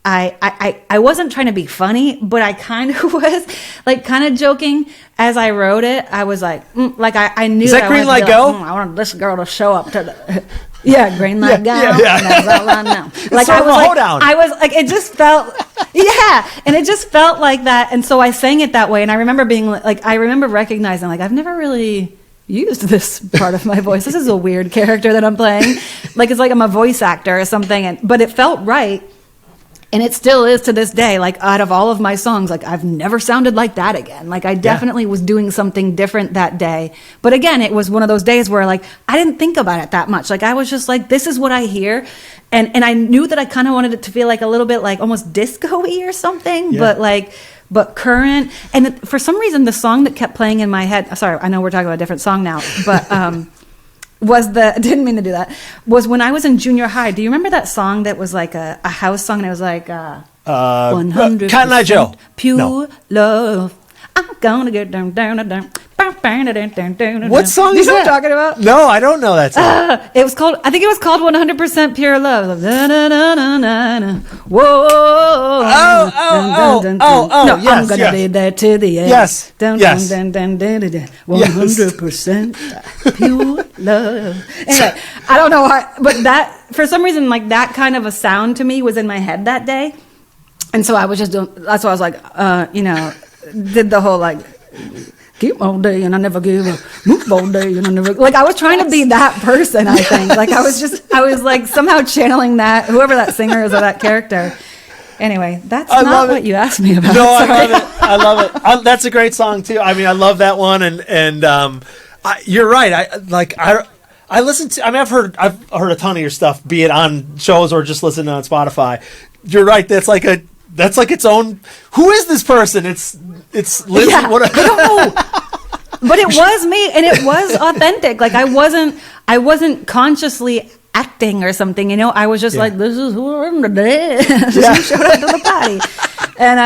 I wasn't trying to be funny, but I kind of was like kind of joking as I wrote it. I was like, like I knew Is that Green Light Go? I wanted this girl to show up to Yeah, green light gown. That's all I know. Like sort I of was a like, hoedown. I was like, it just felt, yeah, and it just felt like that, and so I sang it that way. And I remember being like, I remember recognizing like I've never really used this part of my voice. This is a weird character that I'm playing. Like it's like I'm a voice actor or something. But it felt right. And it still is to this day. Like out of all of my songs, like I've never sounded like that again. Like I definitely was doing something different that day. But again, it was one of those days where like I didn't think about it that much. Like I was just like, this is what I hear. And I knew that I kind of wanted it to feel like a little bit like almost disco-y or something. Yeah. But current. And for some reason, the song that kept playing in my head, sorry, I know we're talking about a different song now, but didn't mean to do that, was when I was in junior high. Do you remember that song that was like a house song and it was like 100% Cotton Eye Joe. pure love. I'm gonna get down. What song Do you is know what that? I'm talking about? No, I don't know that song. I think it was called 100% Pure Love. Whoa. Oh, No, yes, I'm gonna yes. be there to the end. Yes, yes. 100% pure love. Anyway, I don't know why, but that, for some reason, like that kind of a sound to me was in my head that day. And so I was just doing, that's why I was like, did the whole like, keep all day and I never give up, move all day and I never, like I was trying to be that person, I think. Like I was like somehow channeling that, whoever that singer is or that character. Anyway, that's not what you asked me about. No, Sorry. I love it. That's a great song too. I mean, I love that one, and you're right. I listen to. I mean, I've heard a ton of your stuff, be it on shows or just listening on Spotify. You're right. That's like its own. Who is this person? It's Lindsey. Yeah, What I don't know. But it was me, and it was authentic. Like I wasn't consciously acting or something, you know. I was just like, this is who I am today. Who showed up to the party, and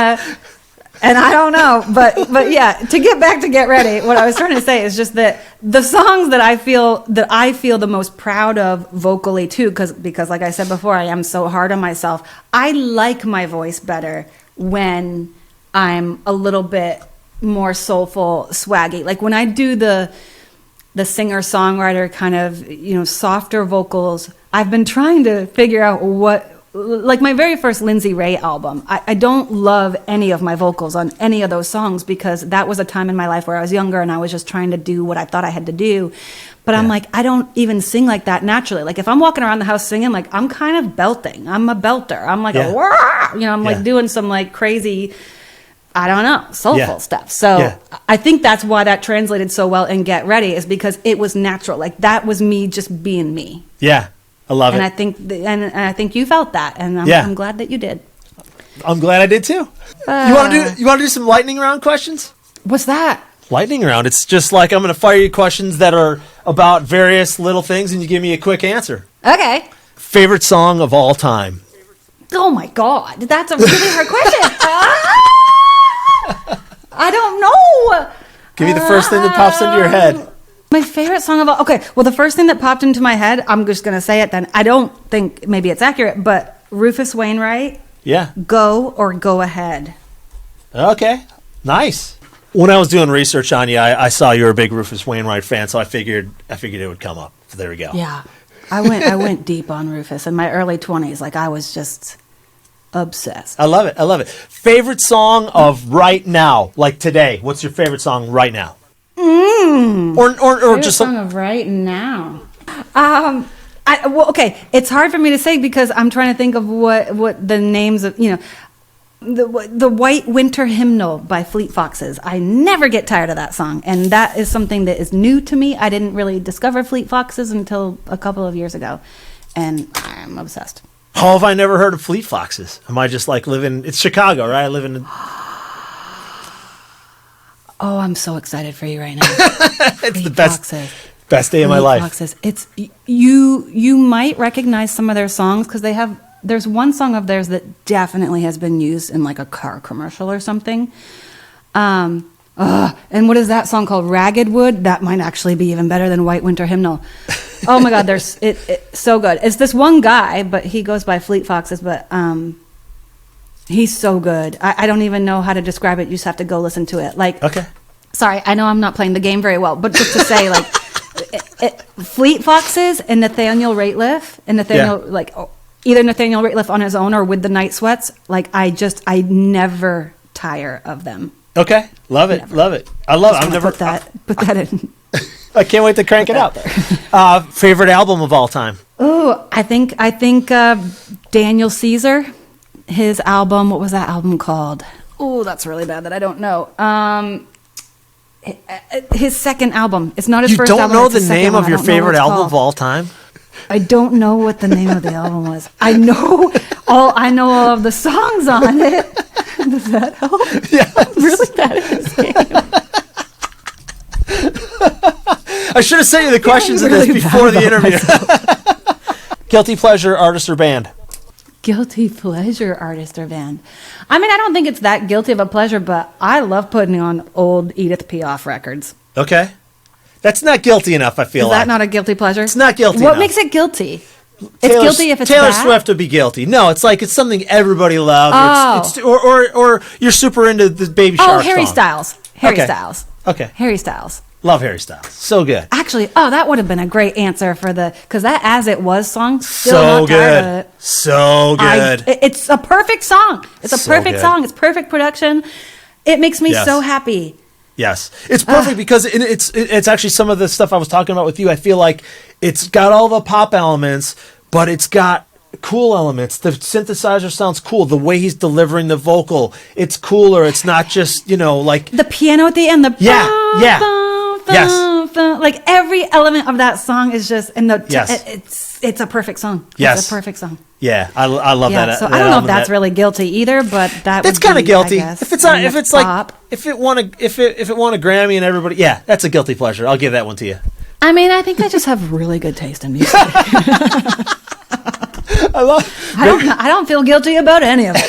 I don't know, but yeah. To get back to Get Ready, what I was trying to say is just that the songs that I feel the most proud of vocally too, because like I said before, I am so hard on myself. I like my voice better when I'm a little bit more soulful, swaggy. Like when I do the singer-songwriter kind of, you know, softer vocals, I've been trying to figure out like my very first Lindsey Ray album, I don't love any of my vocals on any of those songs because that was a time in my life where I was younger and I was just trying to do what I thought I had to do. But I'm like, I don't even sing like that naturally. Like if I'm walking around the house singing, like I'm kind of belting. I'm a belter. I'm like a, you know, I'm like doing some like crazy, I don't know, soulful stuff. So I think that's why that translated so well in Get Ready, is because it was natural. Like that was me just being me. Yeah, I love and it. I think and I think you felt that, and I'm glad that you did. I'm glad I did too. You want to do some lightning round questions? What's that? Lightning round. It's just like I'm going to fire you questions that are about various little things, and you give me a quick answer. Okay. Favorite song of all time? Oh my God, that's a really hard question. I don't know. Give me the first thing that pops into your head. My favorite song of all. Okay, well, the first thing that popped into my head, I'm just going to say it then. I don't think maybe it's accurate, but Rufus Wainwright. Yeah. Go or Go Ahead. Okay. Nice. When I was doing research on you, I saw you were a big Rufus Wainwright fan, so I figured it would come up. So there we go. Yeah. I went deep on Rufus in my early 20s. Like I was just obsessed. I love it. I love it. Favorite song of right now, like today. What's your favorite song right now? Or Favorite just song of right now. Well, okay. It's hard for me to say because I'm trying to think of what the names of, you know, the White Winter Hymnal by Fleet Foxes. I never get tired of that song, and that is something that is new to me. I didn't really discover Fleet Foxes until a couple of years ago, and I'm obsessed. How have I never heard of Fleet Foxes? Am I just like living? It's Chicago, right? I live in. Oh, I'm so excited for you right now. It's the best day of my Fleet life. Foxes. It's you might recognize some of their songs because there's one song of theirs that definitely has been used in like a car commercial or something. And what is that song called? Ragged Wood? That might actually be even better than White Winter Hymnal. Oh my God, it's so good. It's this one guy, but he goes by Fleet Foxes, but he's so good. I don't even know how to describe it. You just have to go listen to it. Like, Okay. Sorry, I know I'm not playing the game very well, but just to say, like, Fleet Foxes and Nathaniel Rateliff and Nathaniel either Nathaniel Rateliff on his own or with the Night Sweats. Like I never tire of them. Okay, love it, love it. I love it. I've never put that in. I can't wait to crank it out. Favorite album of all time? Oh, I think Daniel Caesar, his album. What was that album called? Oh, that's really bad that I don't know. His second album. It's not his first album. You don't know the name of your favorite album of all time? I don't know what the name of the album was. I know all of the songs on it. Does that help? Yeah. I'm really bad at this game. I should have sent you the questions of this before the interview. Guilty pleasure artist or band? Guilty pleasure artist or band? I mean, I don't think it's that guilty of a pleasure, but I love putting on old Edith Piaf records. Okay. That's not guilty enough, I feel like. Is that not a guilty pleasure? It's not guilty What enough. makes it guilty? It's guilty if it's Taylor bad? Swift would be guilty. No, it's like it's something everybody loves. Or you're super into the Baby Shark Harry song. Styles. Styles. Okay. Harry Styles. Love Harry Styles. So good. Actually, that would have been a great answer for because that As It Was song, still So not tired of good. it. So good. It's a perfect song. It's a So perfect good. song. It's perfect production. It makes me so happy. Yes, it's perfect because it's actually some of the stuff I was talking about with you. I feel like it's got all the pop elements, but it's got cool elements. The synthesizer sounds cool. The way he's delivering the vocal, it's cooler. It's not just like The piano at the end. Like every element of that song is just it's a perfect song. Yes. It's a perfect song. Yeah, I love that. So I don't know if that's really guilty either, but that's kind of guilty. I guess, if it won a Grammy and everybody, that's a guilty pleasure. I'll give that one to you. I mean, I think I just have really good taste in music. I don't feel guilty about any of it.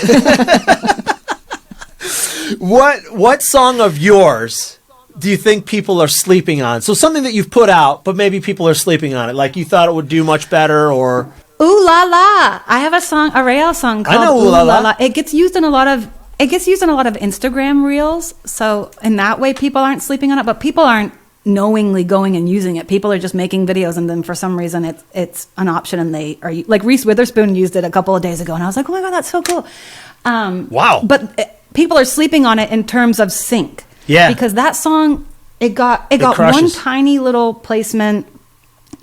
What song of yours do you think people are sleeping on? So something that you've put out, but maybe people are sleeping on it. Like you thought it would do much better, or Ooh La La. I have a Rael song called I know Ooh La La. It gets used in a lot of Instagram reels. So in that way, people aren't sleeping on it, but people aren't knowingly going and using it. People are just making videos, and then for some reason it's an option, and they are like Reese Witherspoon used it a couple of days ago, and I was like, oh my god, that's so cool. Wow! But people are sleeping on it in terms of sync. Yeah, because that song it got one tiny little placement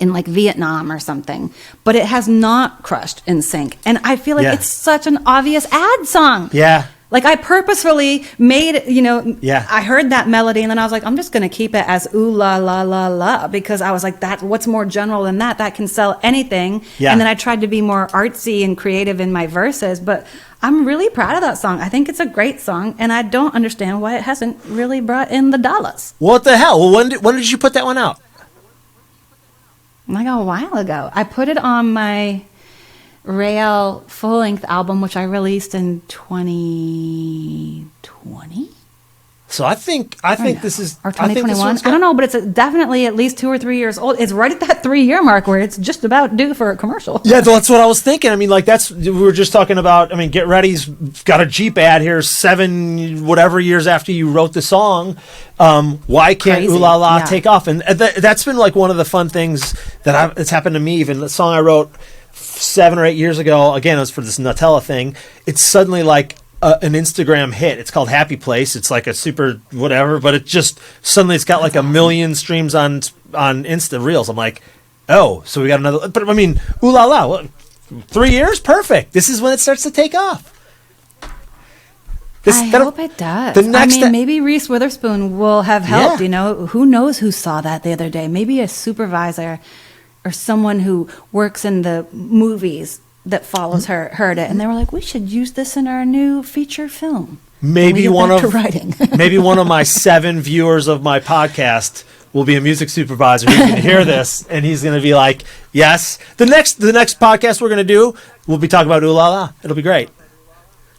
in like Vietnam or something, but it has not crushed in sync, and I feel like it's such an obvious ad song. Yeah. Like I purposefully made, I heard that melody and then I was like, I'm just going to keep it as ooh la la la la, because I was like, what's more general than that? That can sell anything. Yeah. And then I tried to be more artsy and creative in my verses, but I'm really proud of that song. I think it's a great song, and I don't understand why it hasn't really brought in the dollars. What the hell? Well, when did you put that one out? Like a while ago. I put it on my Rael full-length album, which I released in 2020. So I think this is or 2021. I don't know, but it's definitely at least 2 or 3 years old. It's right at that 3-year mark where it's just about due for a commercial. Yeah, that's what I was thinking. I mean, like we were just talking about. I mean, Get Ready's got a Jeep ad here 7 whatever years after you wrote the song. Why can't Ooh La La take off? And that's been like one of the fun things that's happened to me. Even the song I wrote 7 or 8 years ago. Again, it was for this Nutella thing. It's suddenly like an Instagram hit. It's called Happy Place. It's like a super whatever, but it just suddenly it's got like a million streams on Insta Reels. I'm like, oh, so we got another. But I mean, Ooh La La, 3 years, perfect. This is when it starts to take off. I hope it does. Maybe Reese Witherspoon will have helped. Yeah. Who knows who saw that the other day? Maybe a supervisor or someone who works in the movies that follows her heard it, and they were like, we should use this in our new feature film. Maybe one of my 7 viewers of my podcast will be a music supervisor who's going to hear this, and he's going to be like, yes. The next podcast we're going to do, we'll be talking about Ooh La La. It'll be great.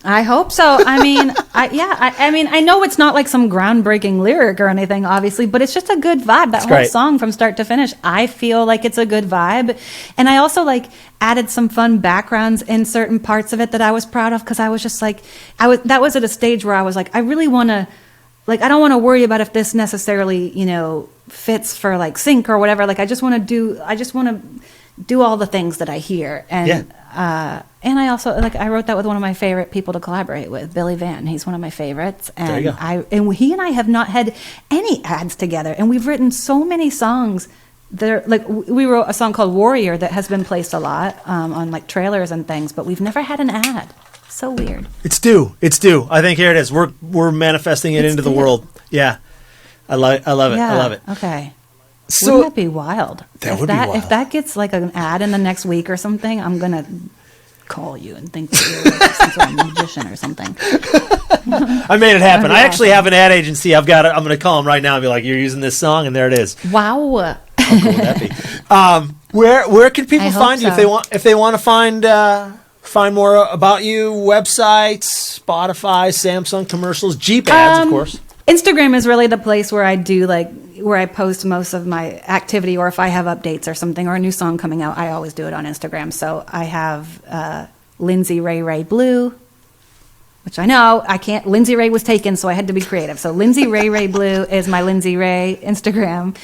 I hope so. I mean, I know it's not like some groundbreaking lyric or anything, obviously, but it's just a good vibe. That whole song from start to finish, I feel like it's a good vibe. And I also added some fun backgrounds in certain parts of it that I was proud of, because I was just like, that was at a stage where I was like, I really want to like, I don't want to worry about if this necessarily, fits for like Synch or whatever. Like, I just want to do all the things that I hear. And, and I also, like, I wrote that with one of my favorite people to collaborate with, Billy Van. He's one of my favorites. And there you go. He and I have not had any ads together. And we've written so many songs. We wrote a song called Warrior that has been placed a lot on like trailers and things, but we've never had an ad. So weird. It's due. I think here it is. We're manifesting it into the world. Yeah. I love it. Yeah. I love it. Okay. So wouldn't that be wild? That would be wild. If that gets like an ad in the next week or something, I'm going to call you and think that you're like some sort of magician or something. I made it happen. I actually have an ad agency. I'm going to call them right now and be like, you're using this song, and there it is. Wow. How cool would that be? Where can people find you if they want to find more about you? Websites, Spotify, Samsung commercials, Jeep ads, of course. Instagram is really the place where I post most of my activity, or if I have updates or something or a new song coming out, I always do it on Instagram. So I have Lindsey Ray Blue, which I know I can't. Lindsey Ray was taken, so I had to be creative. So Lindsey Ray Blue is my Lindsey Ray Instagram.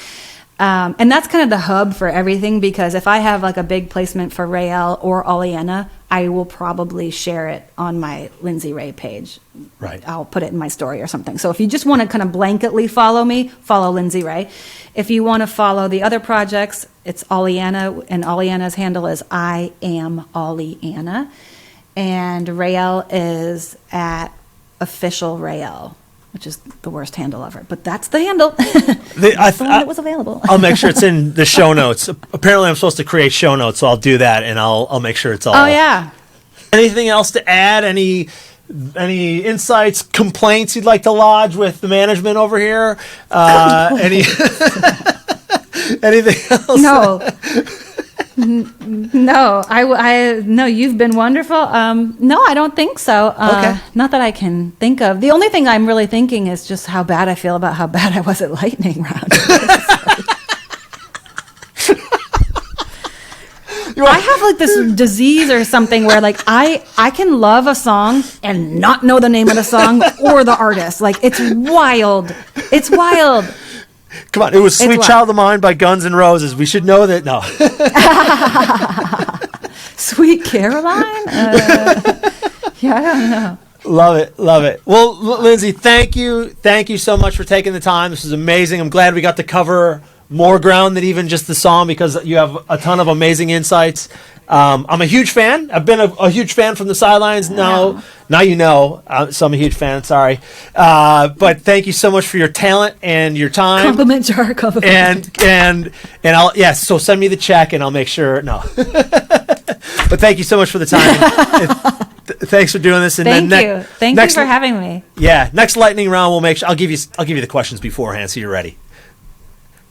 And that's kind of the hub for everything, because if I have like a big placement for Rael or Oleana, I will probably share it on my Lindsey Ray page. Right. I'll put it in my story or something. So if you just want to kind of blanketly follow me, follow Lindsey Ray. If you want to follow the other projects, it's Oleana, and Oleana's handle is I am Oleana. And Rael is at official Rael, which is the worst handle ever. But that's the handle. That's the one that was available. I'll make sure it's in the show notes. Apparently, I'm supposed to create show notes, so I'll do that, and I'll make sure it's all. Oh, yeah. Anything else to add? Any insights, complaints you'd like to lodge with the management over here? Anything else? No. No, you've been wonderful. No, I don't think so. Okay. Not that I can think of. The only thing I'm really thinking is just how bad I feel about how bad I was at lightning round. I have like this disease or something where like I can love a song and not know the name of the song or the artist. Like, it's wild. It's wild. Come on, it was Sweet Child of Mine by Guns N' Roses. We should know that. No. Sweet Caroline? Yeah, I don't know. Love it. Well, Lindsey, thank you so much for taking the time. This was amazing. I'm glad we got to cover more ground than even just the song, because you have a ton of amazing insights. I'm a huge fan. I've been a huge fan from the sidelines. Now you know, so I'm a huge fan. Sorry. But thank you so much for your talent and your time. Compliment jar. And so send me the check and I'll make sure. No. But thank you so much for the time. Thanks for doing this. And Thank you. Thank you for having me. Yeah. Next lightning round, we'll make sure I'll give you the questions beforehand so you're ready.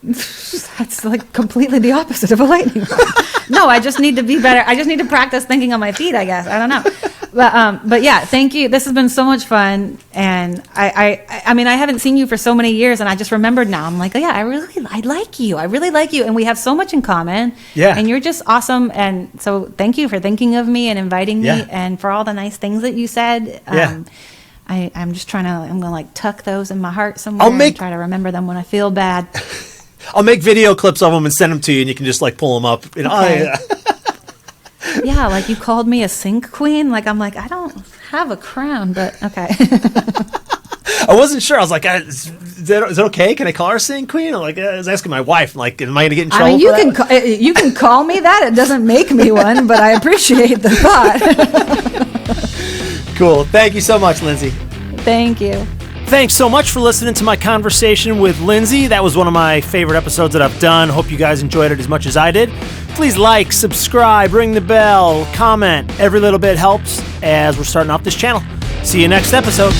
That's like completely the opposite of a lightning round. No, I just need to be better. I just need to practice thinking on my feet, I guess. I don't know. But yeah, thank you. This has been so much fun. And I mean, I haven't seen you for so many years, and I just remembered now. I'm like, oh, yeah, I like you. I really like you. And we have so much in common. Yeah. And you're just awesome. And so thank you for thinking of me and inviting me, and for all the nice things that you said. I'm just I'm going to like tuck those in my heart somewhere and try to remember them when I feel bad. I'll make video clips of them and send them to you, and you can just like pull them up. You know, okay. Yeah, like you called me a sync queen. Like, I'm like, I don't have a crown, but okay. I wasn't sure. I was like, is it okay? Can I call her sync queen? I'm like, I was asking my wife. I'm like, am I going to get in trouble? I mean, you can call me that. It doesn't make me one, but I appreciate the thought. Cool. Thank you so much, Lindsey. Thank you. Thanks so much for listening to my conversation with Lindsey. That was one of my favorite episodes that I've done. Hope you guys enjoyed it as much as I did. Please like, subscribe, ring the bell, comment. Every little bit helps as we're starting off this channel. See you next episode.